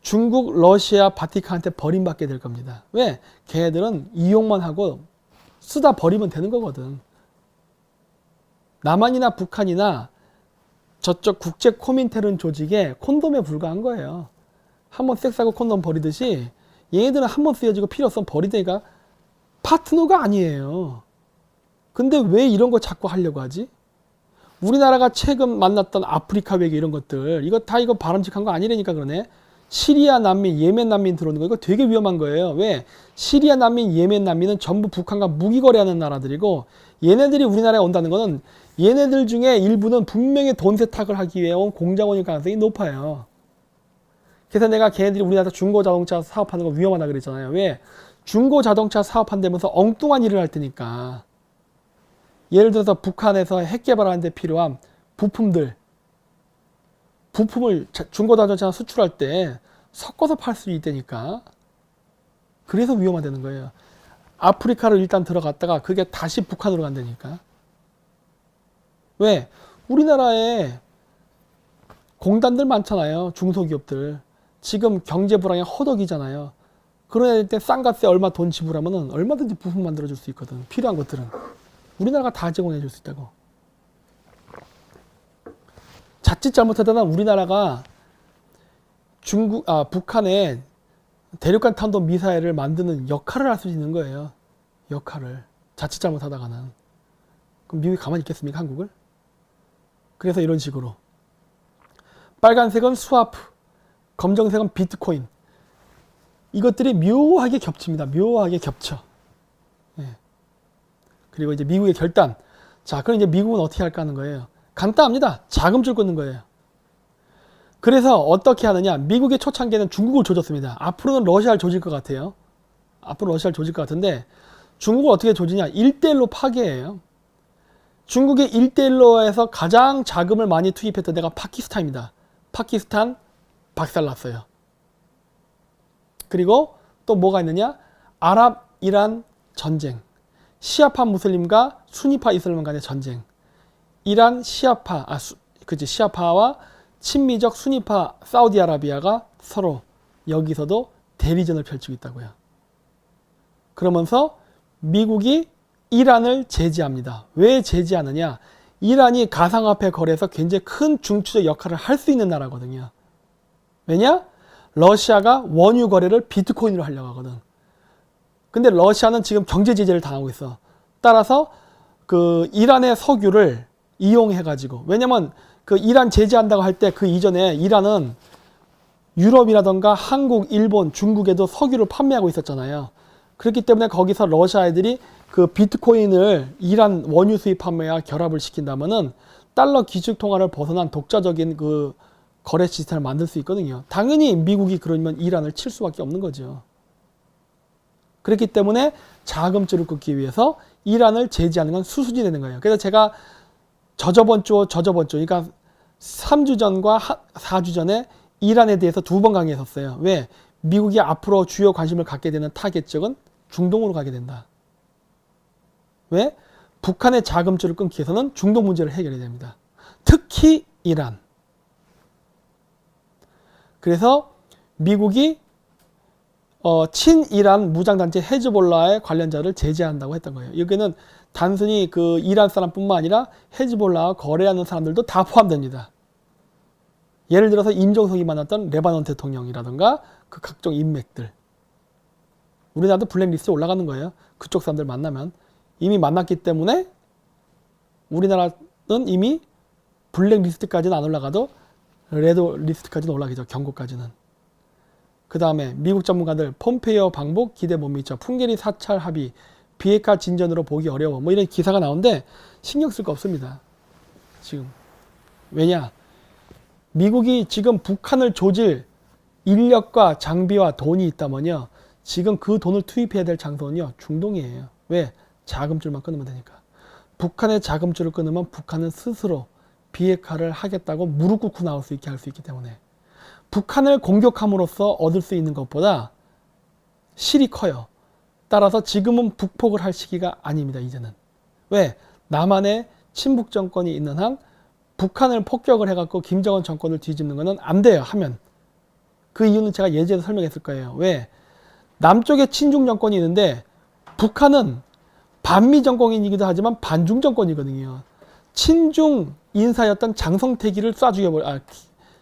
중국, 러시아, 바티칸한테 버림받게 될 겁니다. 왜? 걔네들은 이용만 하고 쓰다 버리면 되는 거거든. 남한이나 북한이나 저쪽 국제 코민테른 조직에 콘돔에 불과한 거예요. 한번 섹스하고 콘돔 버리듯이 얘네들은 한번 쓰여지고 필요 없으면 버리다니까 파트너가 아니에요. 근데 왜 이런 거 자꾸 하려고 하지? 우리나라가 최근 만났던 아프리카 외계 이런 것들 이거 바람직한 거 아니라니까 그러네. 시리아 난민, 예멘 난민 들어오는 거 이거 되게 위험한 거예요. 왜? 시리아 난민, 예멘 난민은 전부 북한과 무기 거래하는 나라들이고 얘네들이 우리나라에 온다는 거는 얘네들 중에 일부는 분명히 돈 세탁을 하기 위해 온 공작원일 가능성이 높아요. 그래서 내가 걔네들이 우리나라 중고 자동차 사업하는 거 위험하다 그랬잖아요. 왜? 중고 자동차 사업한다면서 엉뚱한 일을 할 테니까. 예를 들어서 북한에서 핵 개발하는 데 필요한 부품을 중고 자동차 수출할 때 섞어서 팔 수 있다니까. 그래서 위험하다는 거예요. 아프리카로 일단 들어갔다가 그게 다시 북한으로 간다니까. 왜? 우리나라에 공단들 많잖아요. 중소기업들. 지금 경제 불황에 허덕이잖아요. 그런 때 싼 값에 얼마 돈 지불하면 얼마든지 부품 만들어줄 수 있거든. 필요한 것들은. 우리나라가 다 제공해줄 수 있다고. 자칫 잘못하다가 우리나라가 북한에 대륙간 탄도 미사일을 만드는 역할을 할 수 있는 거예요. 역할을. 자칫 잘못하다가는. 그럼 미국이 가만히 있겠습니까? 한국을? 그래서 이런 식으로. 빨간색은 스와프, 검정색은 비트코인. 이것들이 묘하게 겹칩니다. 묘하게 겹쳐. 네. 그리고 이제 미국의 결단. 자, 그럼 이제 미국은 어떻게 할까 하는 거예요. 간단합니다. 자금줄 끊는 거예요. 그래서 어떻게 하느냐. 미국의 초창기에는 중국을 조졌습니다. 앞으로는 러시아를 조질 것 같아요. 앞으로 러시아를 조질 것 같은데 중국을 어떻게 조지냐. 1대1로 파괴해요. 중국의 1대1로에서 가장 자금을 많이 투입했던 데가 파키스탄입니다. 파키스탄 박살났어요. 그리고 또 뭐가 있느냐. 아랍, 이란 전쟁. 시아파 무슬림과 수니파 이슬람 간의 전쟁. 이란 시아파와 친미적 수니파 사우디아라비아가 서로 여기서도 대리전을 펼치고 있다고요. 그러면서 미국이 이란을 제지합니다. 왜 제지하느냐? 이란이 가상화폐 거래에서 굉장히 큰 중추적 역할을 할 수 있는 나라거든요. 왜냐? 러시아가 원유 거래를 비트코인으로 하려고 하거든. 근데 러시아는 지금 경제 제재를 당하고 있어. 따라서 그 이란의 석유를 이용해가지고, 왜냐면 그 이란 제재한다고 할 때 그 이전에 이란은 유럽이라던가 한국, 일본, 중국에도 석유를 판매하고 있었잖아요. 그렇기 때문에 거기서 러시아 애들이 그 비트코인을 이란 원유 수입 판매와 결합을 시킨다면은 달러 기축 통화를 벗어난 독자적인 그 거래 시스템을 만들 수 있거든요. 당연히 미국이 그러면 이란을 칠 수밖에 없는 거죠. 그렇기 때문에 자금줄을 끊기 위해서 이란을 제지하는 건 수순이 되는 거예요. 그래서 제가 저저번 주, 그러니까 3주 전과 4주 전에 이란에 대해서 2번 강의했었어요. 왜? 미국이 앞으로 주요 관심을 갖게 되는 타겟 지역은 중동으로 가게 된다. 왜? 북한의 자금줄을 끊기 위해서는 중동 문제를 해결해야 됩니다. 특히 이란. 그래서 미국이 친이란 무장단체 헤즈볼라의 관련자를 제재한다고 했던 거예요. 여기는 단순히 그 이란 사람뿐만 아니라 헤즈볼라와 거래하는 사람들도 다 포함됩니다. 예를 들어서 임종석이 만났던 레바논 대통령이라든가 그 각종 인맥들. 우리나라도 블랙리스트에 올라가는 거예요. 그쪽 사람들 만나면. 이미 만났기 때문에 우리나라는 이미 블랙리스트까지는 안 올라가도 레드리스트까지는 올라가죠. 경고까지는. 그 다음에 미국 전문가들 폼페이오 방북 기대 못 미쳐. 풍계리 사찰 합의. 비핵화 진전으로 보기 어려워. 뭐 이런 기사가 나오는데 신경 쓸 거 없습니다. 지금. 왜냐? 미국이 지금 북한을 조질 인력과 장비와 돈이 있다면요. 지금 그 돈을 투입해야 될 장소는요. 중동이에요. 왜? 자금줄만 끊으면 되니까. 북한의 자금줄을 끊으면 북한은 스스로 비핵화를 하겠다고 무릎 꿇고 나올 수 있게 할 수 있기 때문에. 북한을 공격함으로써 얻을 수 있는 것보다 실이 커요. 따라서 지금은 북폭을 할 시기가 아닙니다. 이제는. 왜? 남한의 친북 정권이 있는 한 북한을 폭격을 해갖고 김정은 정권을 뒤집는 거는 안 돼요. 하면. 그 이유는 제가 예전에 설명했을 거예요. 왜? 남쪽에 친중 정권이 있는데 북한은 반미 정권이기도 하지만 반중 정권이거든요. 친중 인사였던 장성택이를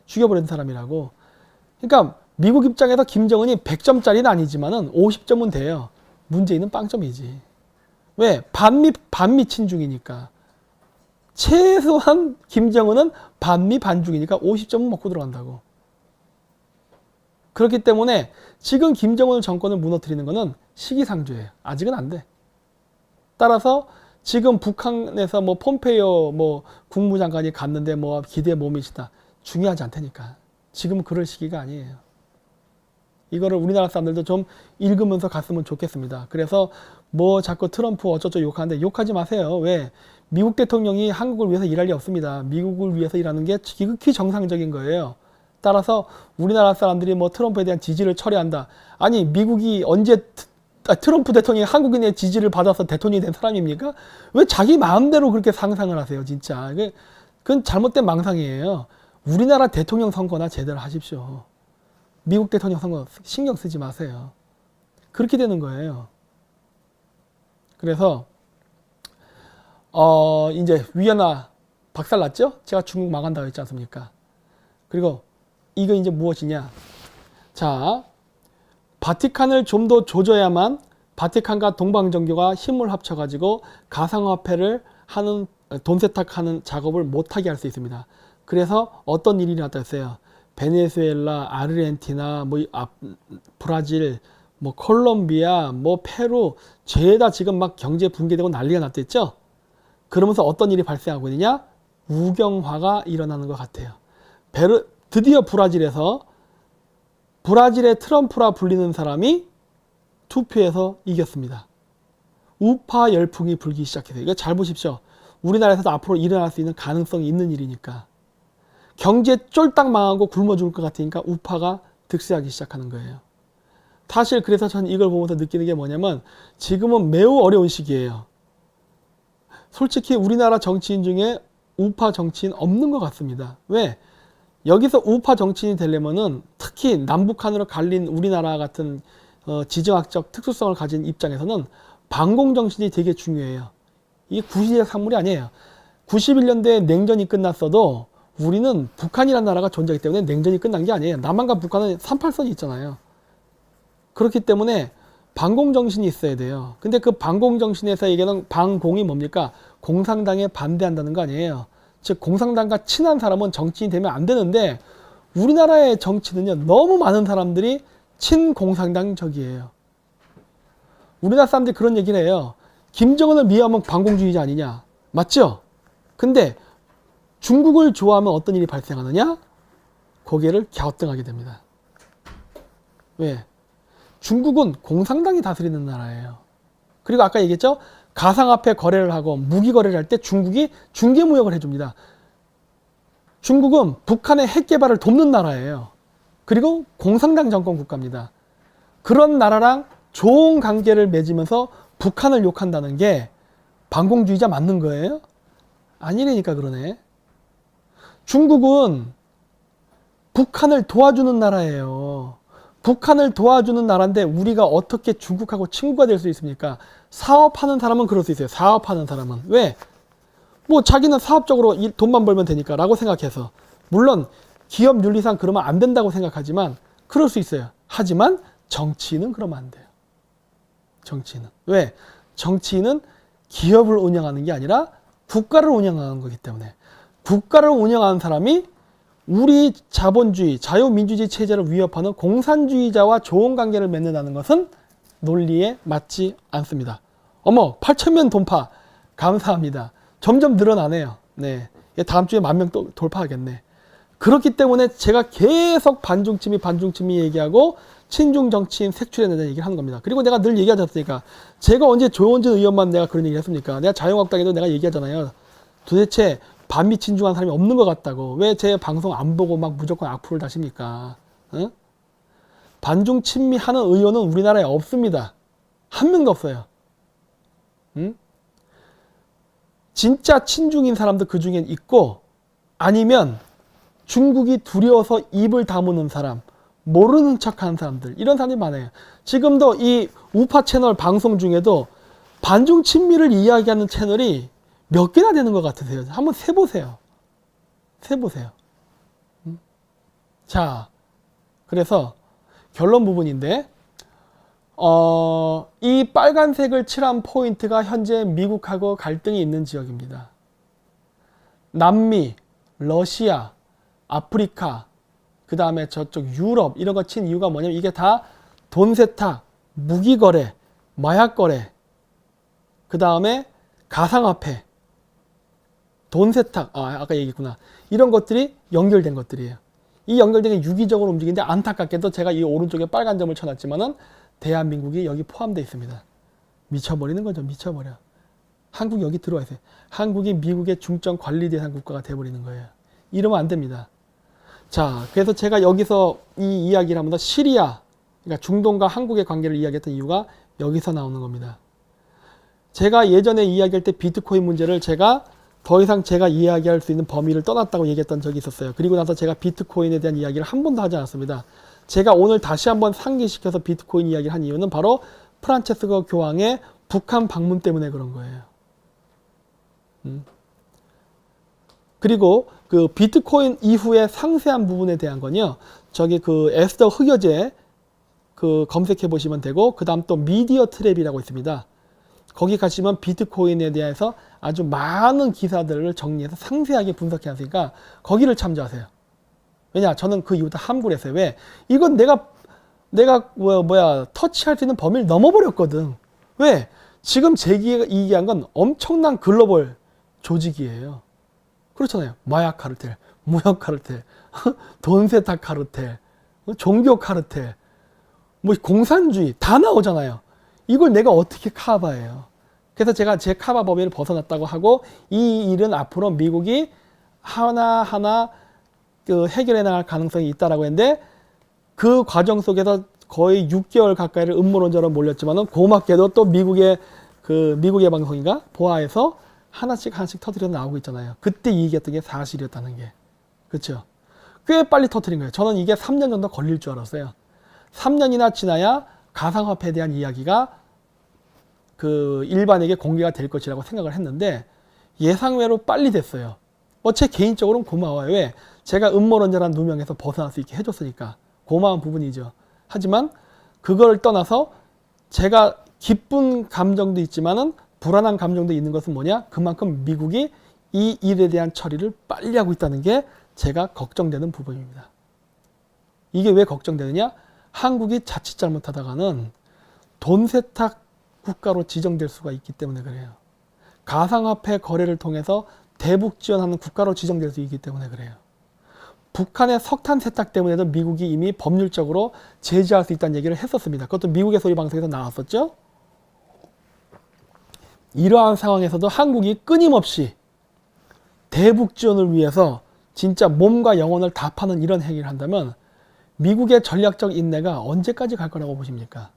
죽여버린 사람이라고. 그러니까 미국 입장에서 김정은이 100점짜리는 아니지만은 50점은 돼요. 문재인은 빵점이지. 왜? 반미 친중이니까. 최소한 김정은은 반미 반중이니까 50점은 먹고 들어간다고. 그렇기 때문에 지금 김정은 정권을 무너뜨리는 것은 시기상조예요. 아직은 안 돼. 따라서 지금 북한에서 뭐 폼페이오 뭐 국무장관이 갔는데 뭐 기대에 못 미치다. 중요하지 않다니까. 지금 그럴 시기가 아니에요. 이거를 우리나라 사람들도 좀 읽으면서 갔으면 좋겠습니다. 그래서 뭐 자꾸 트럼프 어쩌고 욕하는데 욕하지 마세요. 왜? 미국 대통령이 한국을 위해서 일할 리 없습니다. 미국을 위해서 일하는 게 지극히 정상적인 거예요. 따라서 우리나라 사람들이 뭐 트럼프에 대한 지지를 철회한다. 아니 미국이 언제 트럼프 대통령이 한국인의 지지를 받아서 대통령이 된 사람입니까? 왜 자기 마음대로 그렇게 상상을 하세요, 진짜. 그건 잘못된 망상이에요. 우리나라 대통령 선거나 제대로 하십시오. 미국 대통령 선거 신경 쓰지 마세요. 그렇게 되는 거예요. 그래서 이제 위안화 박살났죠? 제가 중국 망한다고 했지 않습니까? 그리고 이거 이제 무엇이냐? 자, 바티칸을 좀 더 조져야만 바티칸과 동방정교가 힘을 합쳐가지고 가상화폐를 하는 돈 세탁하는 작업을 못하게 할 수 있습니다. 그래서 어떤 일이 나타났어요? 베네수엘라, 아르헨티나, 뭐 브라질, 뭐 콜롬비아, 뭐 페루 죄다 지금 막 경제 붕괴되고 난리가 났댔죠? 그러면서 어떤 일이 발생하고 있느냐? 우경화가 일어나는 것 같아요. 드디어 브라질에서 브라질의 트럼프라 불리는 사람이 투표에서 이겼습니다. 우파 열풍이 불기 시작해서 이거 잘 보십시오. 우리나라에서도 앞으로 일어날 수 있는 가능성이 있는 일이니까. 경제 쫄딱 망하고 굶어 죽을 것 같으니까 우파가 득세하기 시작하는 거예요. 사실 그래서 저는 이걸 보면서 느끼는 게 뭐냐면 지금은 매우 어려운 시기예요. 솔직히 우리나라 정치인 중에 우파 정치인 없는 것 같습니다. 왜? 여기서 우파 정치인이 되려면은 특히 남북한으로 갈린 우리나라 같은 지정학적 특수성을 가진 입장에서는 반공정신이 되게 중요해요. 이게 구시대적 산물이 아니에요. 91년대에 냉전이 끝났어도 우리는 북한이라는 나라가 존재하기 때문에 냉전이 끝난 게 아니에요. 남한과 북한은 38선이 있잖아요. 그렇기 때문에 반공정신이 있어야 돼요. 근데 그 반공정신에서 얘기하는 반공이 뭡니까? 공산당에 반대한다는 거 아니에요. 즉 공산당과 친한 사람은 정치인이 되면 안 되는데 우리나라의 정치는요 너무 많은 사람들이 친공산당적이에요. 우리나라 사람들이 그런 얘기를 해요. 김정은을 미워하면 반공주의자 아니냐? 맞죠? 근데 중국을 좋아하면 어떤 일이 발생하느냐? 고개를 갸우뚱하게 됩니다. 왜? 중국은 공산당이 다스리는 나라예요. 그리고 아까 얘기했죠? 가상화폐 거래를 하고 무기 거래를 할 때 중국이 중개무역을 해줍니다. 중국은 북한의 핵 개발을 돕는 나라예요. 그리고 공산당 정권 국가입니다. 그런 나라랑 좋은 관계를 맺으면서 북한을 욕한다는 게 반공주의자 맞는 거예요? 아니라니까 그러네. 중국은 북한을 도와주는 나라예요. 북한을 도와주는 나라인데 우리가 어떻게 중국하고 친구가 될 수 있습니까? 사업하는 사람은 그럴 수 있어요. 사업하는 사람은. 왜? 뭐 자기는 사업적으로 돈만 벌면 되니까 라고 생각해서. 물론 기업 윤리상 그러면 안 된다고 생각하지만 그럴 수 있어요. 하지만 정치인은 그러면 안 돼요. 정치인은. 왜? 정치인은 기업을 운영하는 게 아니라 국가를 운영하는 거기 때문에. 국가를 운영하는 사람이 우리 자본주의, 자유민주주의 체제를 위협하는 공산주의자와 좋은 관계를 맺는다는 것은 논리에 맞지 않습니다. 어머, 8,000명 돌파. 감사합니다. 점점 늘어나네요. 네. 다음 주에 10,000명 또 돌파하겠네. 그렇기 때문에 제가 계속 반중침이 얘기하고 친중 정치인 색출해내는 얘기를 하는 겁니다. 그리고 내가 늘 얘기하지 않습니까? 제가 언제 조원진 의원만 내가 그런 얘기 했습니까? 내가 자유한국당에도 내가 얘기하잖아요. 도대체 반미 친중한 사람이 없는 것 같다고. 왜 제 방송 안 보고 막 무조건 악플을 다십니까? 응? 반중 친미하는 의원은 우리나라에 없습니다. 한 명도 없어요. 응? 진짜 친중인 사람도 그 중엔 있고, 아니면 중국이 두려워서 입을 다무는 사람, 모르는 척하는 사람들, 이런 사람들이 많아요. 지금도 이 우파 채널 방송 중에도 반중 친미를 이야기하는 채널이 몇 개나 되는 것 같으세요? 한번 세보세요. 세보세요. 자, 그래서 결론 부분인데, 이 빨간색을 칠한 포인트가 현재 미국하고 갈등이 있는 지역입니다. 남미, 러시아, 아프리카, 그 다음에 저쪽 유럽, 이런 거 친 이유가 뭐냐면 이게 다 돈 세탁, 무기 거래, 마약 거래, 그 다음에 가상화폐, 돈 세탁, 아까 얘기했구나. 이런 것들이 연결된 것들이에요. 이 연결된 게 유기적으로 움직이는데, 안타깝게도 제가 이 오른쪽에 빨간 점을 쳐놨지만은 대한민국이 여기 포함되어 있습니다. 미쳐버리는 거죠. 미쳐버려. 한국 여기 들어와 있어요. 한국이 미국의 중점 관리 대상 국가가 돼버리는 거예요. 이러면 안 됩니다. 자, 그래서 제가 여기서 이 이야기를 하면서 시리아, 그러니까 중동과 한국의 관계를 이야기했던 이유가 여기서 나오는 겁니다. 제가 예전에 이야기할 때 비트코인 문제를 제가 더 이상 제가 이야기할 수 있는 범위를 떠났다고 얘기했던 적이 있었어요. 그리고 나서 제가 비트코인에 대한 이야기를 한 번도 하지 않았습니다. 제가 오늘 다시 한번 상기시켜서 비트코인 이야기를 한 이유는 바로 프란체스코 교황의 북한 방문 때문에 그런 거예요. 그리고 그 비트코인 이후의 상세한 부분에 대한 건요, 저기 그 에스더 흑여제 그 검색해 보시면 되고, 그 다음 또 미디어 트랩이라고 있습니다. 거기 가시면 비트코인에 대해서 아주 많은 기사들을 정리해서 상세하게 분석해 놨으니까 거기를 참조하세요. 왜냐, 저는 그 이후부터 함구를 했어요. 왜? 이건 내가 터치할 수 있는 범위를 넘어버렸거든. 왜? 지금 제기가 이기한 건 엄청난 글로벌 조직이에요. 그렇잖아요. 마약 카르텔, 무역 카르텔, 돈 세탁 카르텔, 종교 카르텔, 뭐 공산주의 다 나오잖아요. 이걸 내가 어떻게 커버해요? 그래서 제가 제 커버 범위를 벗어났다고 하고, 이 일은 앞으로 미국이 하나하나 그 해결해 나갈 가능성이 있다라고 했는데, 그 과정 속에서 거의 6개월 가까이를 음모론자로 몰렸지만은 고맙게도 또 미국의 방송인가 보아에서 하나씩 터뜨려 나오고 있잖아요. 그때 이 얘기했던 게 사실이었다는 게. 그렇죠? 꽤 빨리 터뜨린 거예요. 저는 이게 3년 정도 걸릴 줄 알았어요. 3년이나 지나야 가상화폐에 대한 이야기가 그 일반에게 공개가 될 것이라고 생각을 했는데, 예상외로 빨리 됐어요. 제 개인적으로는 고마워요. 왜? 제가 음모론자라는 누명에서 벗어날 수 있게 해줬으니까 고마운 부분이죠. 하지만 그걸 떠나서 제가 기쁜 감정도 있지만은 불안한 감정도 있는 것은 뭐냐? 그만큼 미국이 이 일에 대한 처리를 빨리 하고 있다는 게 제가 걱정되는 부분입니다. 이게 왜 걱정되느냐? 한국이 자칫 잘못하다가는 돈 세탁 국가로 지정될 수가 있기 때문에 그래요. 가상화폐 거래를 통해서 대북 지원하는 국가로 지정될 수 있기 때문에 그래요. 북한의 석탄 세탁 때문에도 미국이 이미 법률적으로 제재할 수 있다는 얘기를 했었습니다. 그것도 미국의 소리 방송에서 나왔었죠. 이러한 상황에서도 한국이 끊임없이 대북 지원을 위해서 진짜 몸과 영혼을 다 파는 이런 행위를 한다면 미국의 전략적 인내가 언제까지 갈 거라고 보십니까?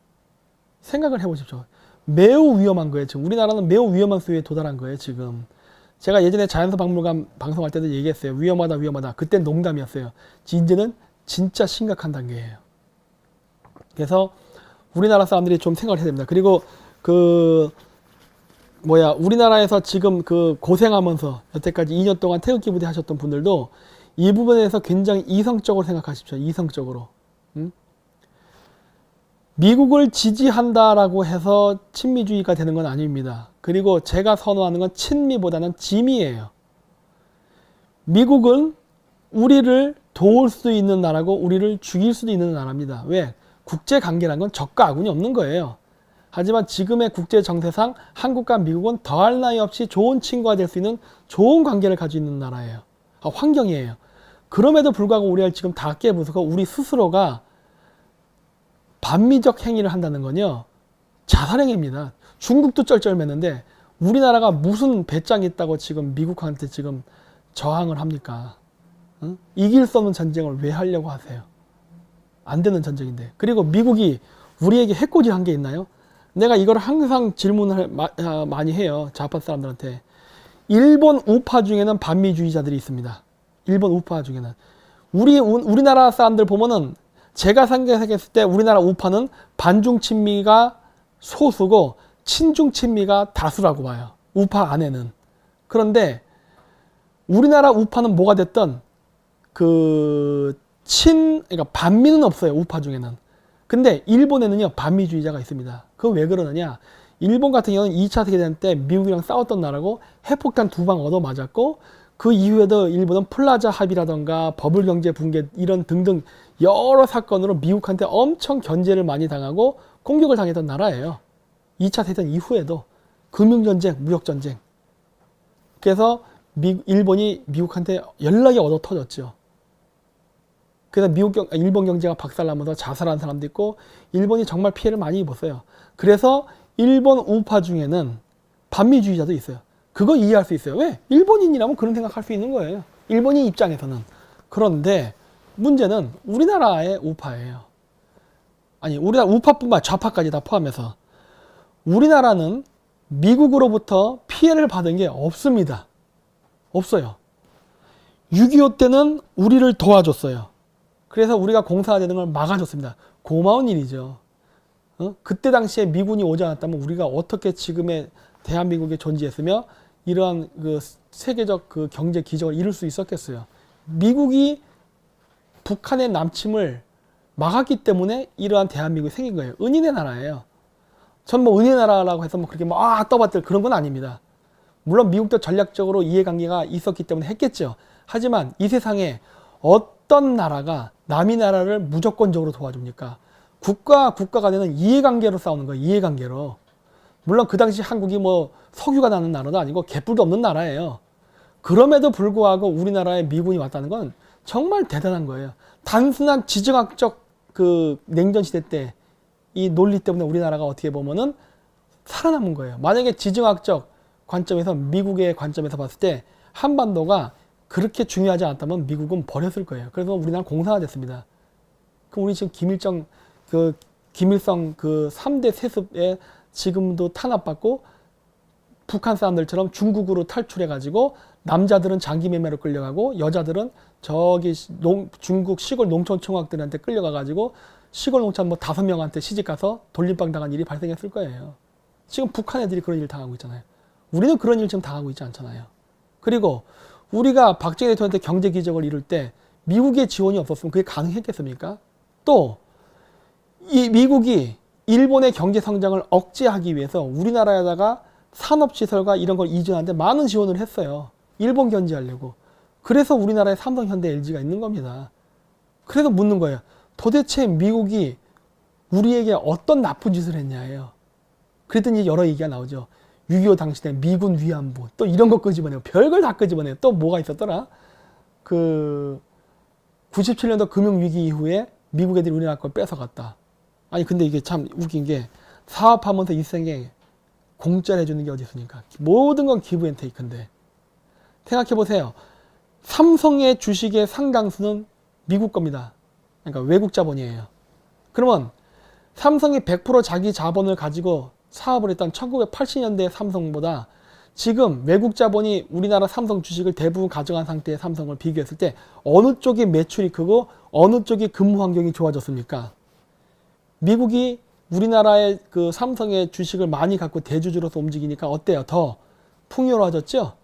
생각을 해보십시오. 매우 위험한 거예요. 지금 우리나라는 매우 위험한 수위에 도달한 거예요. 지금 제가 예전에 자연사 박물관 방송할 때도 얘기했어요. 위험하다. 그땐 농담이었어요. 이제는 진짜 심각한 단계예요. 그래서 우리나라 사람들이 좀 생각을 해야 됩니다. 그리고 우리나라에서 지금 고생하면서 여태까지 2년 동안 태극기 부대 하셨던 분들도 이 부분에 대해서 굉장히 이성적으로 생각하십시오. 이성적으로. 미국을 지지한다라고 해서 친미주의가 되는 건 아닙니다. 그리고 제가 선호하는 건 친미보다는 지미예요. 미국은 우리를 도울 수도 있는 나라고 우리를 죽일 수도 있는 나라입니다. 왜? 국제관계란 건 적과 아군이 없는 거예요. 하지만 지금의 국제 정세상 한국과 미국은 더할 나위 없이 좋은 친구가 될 수 있는 좋은 관계를 가지고 있는 나라예요. 환경이에요. 그럼에도 불구하고 우리가 지금 다 깨부수고 우리 스스로가 반미적 행위를 한다는 건요, 자살행위입니다. 중국도 쩔쩔매는데 우리나라가 무슨 배짱이 있다고 지금 미국한테 지금 저항을 합니까? 응? 이길 수 없는 전쟁을 왜 하려고 하세요? 안 되는 전쟁인데. 그리고 미국이 우리에게 해코지한 게 있나요? 내가 이걸 항상 질문을 많이 해요. 좌파 사람들한테. 일본 우파 중에는 반미주의자들이 있습니다. 일본 우파 중에는. 우리나라 사람들 보면은 제가 생각했을 때 우리나라 우파는 반중 친미가 소수고 친중 친미가 다수라고 봐요. 우파 안에는. 그런데 우리나라 우파는 뭐가 됐든 그러니까 반미는 없어요. 우파 중에는. 근데 일본에는요 반미주의자가 있습니다. 그거 왜 그러느냐? 일본 같은 경우는 2차 세계대전 때 미국이랑 싸웠던 나라고 핵폭탄 2방 얻어 맞았고 그 이후에도 일본은 플라자 합의라던가 버블 경제 붕괴 이런 등등 여러 사건으로 미국한테 엄청 견제를 많이 당하고 공격을 당했던 나라예요. 2차 세계대전 이후에도 금융전쟁, 무역전쟁. 그래서 일본이 미국한테 연락이 얻어 터졌죠. 그래서 일본 경제가 박살나면서 자살한 사람도 있고 일본이 정말 피해를 많이 입었어요. 그래서 일본 우파 중에는 반미주의자도 있어요. 그거 이해할 수 있어요. 왜? 일본인이라면 그런 생각할 수 있는 거예요. 일본인 입장에서는. 그런데 문제는 우리나라의 우파예요. 아니 우리나라 우파뿐만 좌파까지 다 포함해서 우리나라는 미국으로부터 피해를 받은 게 없습니다. 없어요. 6.25 때는 우리를 도와줬어요. 그래서 우리가 공사되는 걸 막아줬습니다. 고마운 일이죠. 그때 당시에 미군이 오지 않았다면 우리가 어떻게 지금의 대한민국에 존재했으며 이러한 그 세계적 그 경제 기적을 이룰 수 있었겠어요. 미국이 북한의 남침을 막았기 때문에 이러한 대한민국이 생긴 거예요. 은인의 나라예요. 전 뭐 은인의 나라라고 해서 뭐 그렇게 떠받들 그런 건 아닙니다. 물론 미국도 전략적으로 이해관계가 있었기 때문에 했겠죠. 하지만 이 세상에 어떤 나라가 남의 나라를 무조건적으로 도와줍니까? 국가 간에는 이해관계로 싸우는 거예요. 이해관계로. 물론 그 당시 한국이 뭐 석유가 나는 나라도 아니고 개뿔도 없는 나라예요. 그럼에도 불구하고 우리나라에 미군이 왔다는 건 정말 대단한 거예요. 단순한 지정학적 그 냉전시대 때 이 논리 때문에 우리나라가 어떻게 보면은 살아남은 거예요. 만약에 지정학적 관점에서 미국의 관점에서 봤을 때 한반도가 그렇게 중요하지 않았다면 미국은 버렸을 거예요. 그래서 우리나라는 공산화됐습니다. 그럼 우리 지금 김일성 그 3대 세습에 지금도 탄압받고 북한 사람들처럼 중국으로 탈출해가지고 남자들은 장기매매로 끌려가고 여자들은 저기 중국 시골 농촌총각들한테 끌려가가지고 시골 농촌 뭐 5명한테 시집가서 돌림방 당한 일이 발생했을 거예요. 지금 북한 애들이 그런 일 당하고 있잖아요. 우리는 그런 일 지금 당하고 있지 않잖아요. 그리고 우리가 박정희 대통령한테 경제 기적을 이룰 때 미국의 지원이 없었으면 그게 가능했겠습니까? 또 이 미국이 일본의 경제 성장을 억제하기 위해서 우리나라에다가 산업시설과 이런 걸 이전하는데 많은 지원을 했어요. 일본 견제하려고. 그래서 우리나라에 삼성, 현대, LG가 있는 겁니다. 그래서 묻는 거예요. 도대체 미국이 우리에게 어떤 나쁜 짓을 했냐예요. 그랬더니 여러 얘기가 나오죠. 6.25 당시에 미군 위안부 또 이런 거 끄집어내고 별걸 다 끄집어내요. 또 뭐가 있었더라? 그 97년도 금융위기 이후에 미국 애들이 우리나라 걸 뺏어갔다. 아니 근데 이게 참 웃긴 게 사업하면서 일생에 공짜로 해주는 게 어디 있습니까? 모든 건 기브 앤 테이크인데 생각해보세요. 삼성의 주식의 상당수는 미국 겁니다. 그러니까 외국 자본이에요. 그러면 삼성이 100% 자기 자본을 가지고 사업을 했던 1980년대 삼성보다 지금 외국 자본이 우리나라 삼성 주식을 대부분 가져간 상태의 삼성을 비교했을 때 어느 쪽이 매출이 크고 어느 쪽이 근무 환경이 좋아졌습니까? 미국이 우리나라의 그 삼성의 주식을 많이 갖고 대주주로서 움직이니까 어때요? 더 풍요로워졌죠?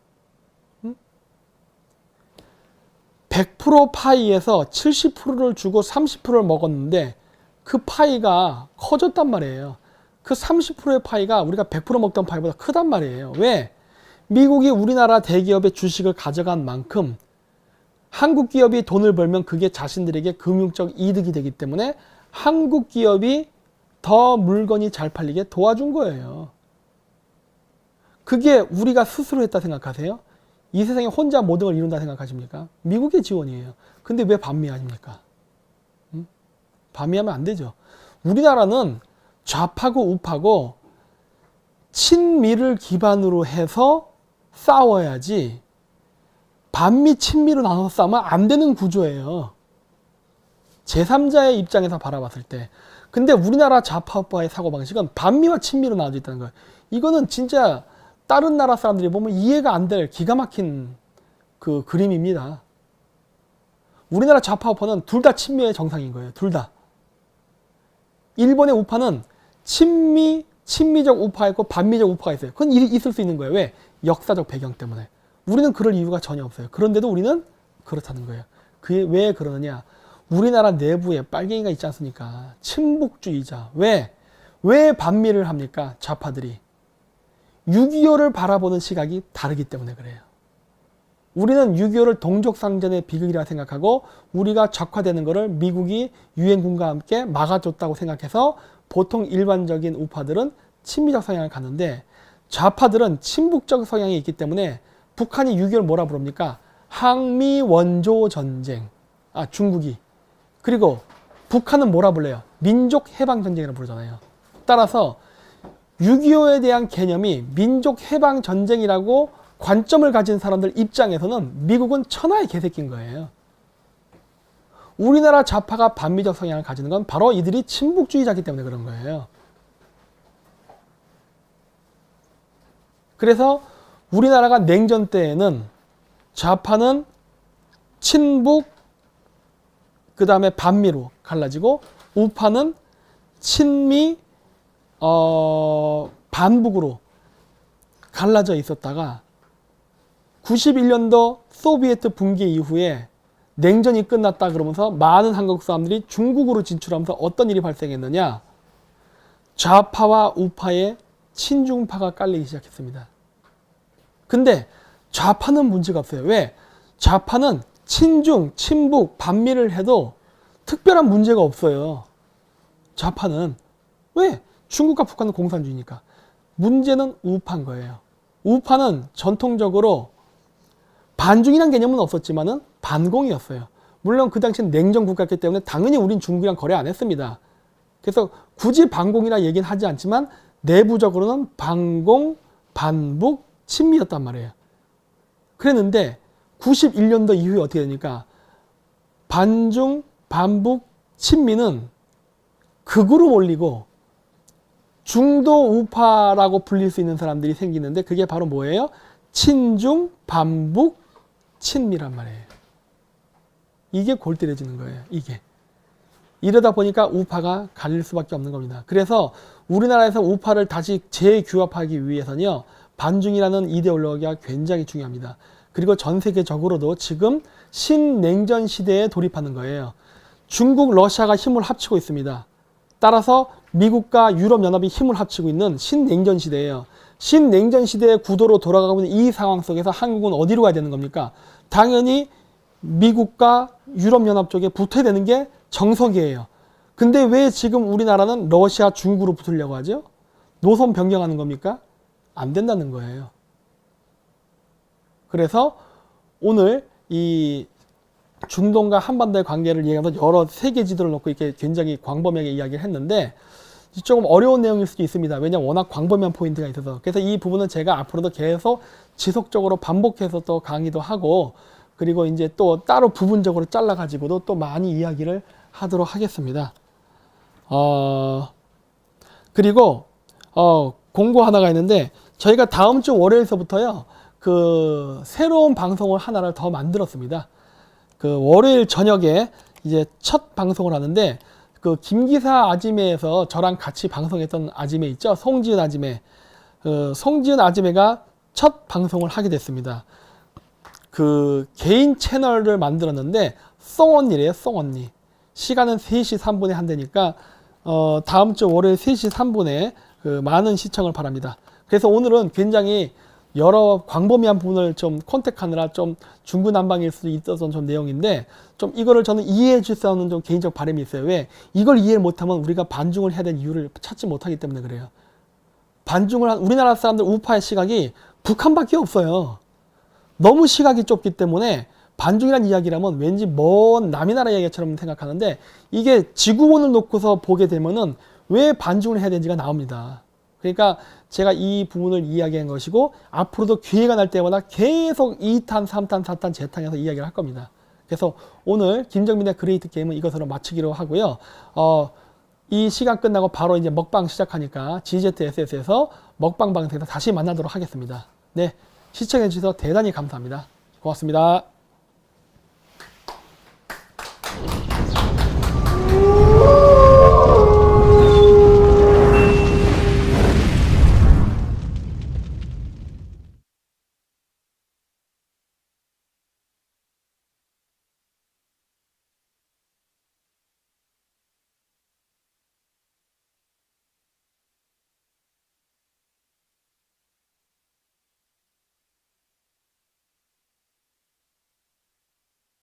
100% 파이에서 70%를 주고 30%를 먹었는데 그 파이가 커졌단 말이에요. 그 30%의 파이가 우리가 100% 먹던 파이보다 크단 말이에요. 왜? 미국이 우리나라 대기업의 주식을 가져간 만큼 한국 기업이 돈을 벌면 그게 자신들에게 금융적 이득이 되기 때문에 한국 기업이 더 물건이 잘 팔리게 도와준 거예요. 그게 우리가 스스로 했다 생각하세요? 이 세상에 혼자 모든 걸 이룬다 생각하십니까? 미국의 지원이에요. 근데 왜 반미 아닙니까? 반미하면 안 되죠. 우리나라는 좌파고 우파고 친미를 기반으로 해서 싸워야지 반미 친미로 나눠서 싸우면 안 되는 구조예요. 제3자의 입장에서 바라봤을 때. 근데 우리나라 좌파 우파의 사고방식은 반미와 친미로 나눠져 있다는 거예요. 이거는 진짜 다른 나라 사람들이 보면 이해가 안 될 기가 막힌 그 그림입니다. 우리나라 좌파 우파는 둘 다 친미의 정상인 거예요. 둘 다. 일본의 우파는 친미적 우파가 있고 반미적 우파가 있어요. 그건 있을 수 있는 거예요. 왜? 역사적 배경 때문에. 우리는 그럴 이유가 전혀 없어요. 그런데도 우리는 그렇다는 거예요. 그게 왜 그러느냐? 우리나라 내부에 빨갱이가 있지 않습니까? 친북주의자. 왜 반미를 합니까? 좌파들이. 6.25를 바라보는 시각이 다르기 때문에 그래요. 우리는 6.25를 동족상전의 비극이라 생각하고 우리가 적화되는 것을 미국이 유엔군과 함께 막아줬다고 생각해서 보통 일반적인 우파들은 친미적 성향을 갖는데 좌파들은 친북적 성향이 있기 때문에 북한이 6.25를 뭐라 부릅니까? 항미 원조 전쟁. 중국이. 그리고 북한은 뭐라 불러요? 민족 해방 전쟁이라고 부르잖아요. 따라서 6.25에 대한 개념이 민족 해방 전쟁이라고 관점을 가진 사람들 입장에서는 미국은 천하의 개새끼인 거예요. 우리나라 좌파가 반미적 성향을 가지는 건 바로 이들이 친북주의자이기 때문에 그런 거예요. 그래서 우리나라가 냉전 때에는 좌파는 친북, 그 다음에 반미로 갈라지고 우파는 친미, 반북으로 갈라져 있었다가 91년도 소비에트 붕괴 이후에 냉전이 끝났다 그러면서 많은 한국 사람들이 중국으로 진출하면서 어떤 일이 발생했느냐? 좌파와 우파의 친중파가 깔리기 시작했습니다. 근데 좌파는 문제가 없어요. 왜? 좌파는 친중, 친북, 반미를 해도 특별한 문제가 없어요. 좌파는. 왜? 중국과 북한은 공산주의니까. 문제는 우파인 거예요. 우파는 전통적으로 반중이라는 개념은 없었지만은 반공이었어요. 물론 그 당시엔 냉전 국가였기 때문에 당연히 우린 중국이랑 거래 안 했습니다. 그래서 굳이 반공이라 얘기는 하지 않지만 내부적으로는 반공, 반북, 친미였단 말이에요. 그랬는데 91년도 이후에 어떻게 되니까 반중, 반북, 친미는 극으로 몰리고 중도 우파라고 불릴 수 있는 사람들이 생기는데 그게 바로 뭐예요? 친중, 반북, 친미란 말이에요. 이게 골 때려지는 거예요. 이게. 이러다 보니까 우파가 갈릴 수밖에 없는 겁니다. 그래서 우리나라에서 우파를 다시 재규합하기 위해서는요. 반중이라는 이데올로기가 굉장히 중요합니다. 그리고 전 세계적으로도 지금 신냉전 시대에 돌입하는 거예요. 중국, 러시아가 힘을 합치고 있습니다. 따라서 미국과 유럽연합이 힘을 합치고 있는 신냉전 시대예요. 신냉전 시대의 구도로 돌아가고 있는 이 상황 속에서 한국은 어디로 가야 되는 겁니까? 당연히 미국과 유럽연합 쪽에 붙어야 되는 게 정석이에요. 근데 왜 지금 우리나라는 러시아, 중국으로 붙으려고 하죠? 노선 변경하는 겁니까? 안 된다는 거예요. 그래서 오늘 이 중동과 한반도의 관계를 얘기하면서 여러 세계 지도를 놓고 이렇게 굉장히 광범위하게 이야기를 했는데 조금 어려운 내용일 수도 있습니다. 왜냐하면 워낙 광범위한 포인트가 있어서. 그래서 이 부분은 제가 앞으로도 계속 지속적으로 반복해서 또 강의도 하고 그리고 이제 또 따로 부분적으로 잘라가지고도 또 많이 이야기를 하도록 하겠습니다. 그리고 공고 하나가 있는데 저희가 다음 주 월요일서부터요. 그 새로운 방송을 하나를 더 만들었습니다. 그 월요일 저녁에 이제 첫 방송을 하는데 그 김기사 아지매에서 저랑 같이 방송했던 아지매 있죠? 송지은 아지매. 송지은 아지매가 첫 방송을 하게 됐습니다. 그 개인 채널을 만들었는데 썽언니래요. 썽언니. 시간은 3시 3분에 한다니까 다음 주 월요일 3시 3분에 그 많은 시청을 바랍니다. 그래서 오늘은 굉장히 여러 광범위한 부분을 좀 컨택하느라 좀 중구난방일 수도 있었던 좀 내용인데 좀 이거를 저는 이해해 줄 수 있는 좀 개인적 바람이 있어요. 왜? 이걸 이해를 못하면 우리가 반중을 해야 될 이유를 찾지 못하기 때문에 그래요. 반중을 한 우리나라 사람들 우파의 시각이 북한밖에 없어요. 너무 시각이 좁기 때문에 반중이라는 이야기라면 왠지 먼 남의 나라 이야기처럼 생각하는데 이게 지구본을 놓고서 보게 되면은 왜 반중을 해야 되는지가 나옵니다. 그러니까 제가 이 부분을 이야기한 것이고 앞으로도 기회가 날 때마다 계속 2탄, 3탄, 4탄, 재탄해서 이야기를 할 겁니다. 그래서 오늘 김정민의 그레이트 게임은 이것으로 마치기로 하고요. 이 시간 끝나고 바로 이제 먹방 시작하니까 GZSS에서 먹방 방송에서 다시 만나도록 하겠습니다. 네, 시청해주셔서 대단히 감사합니다. 고맙습니다.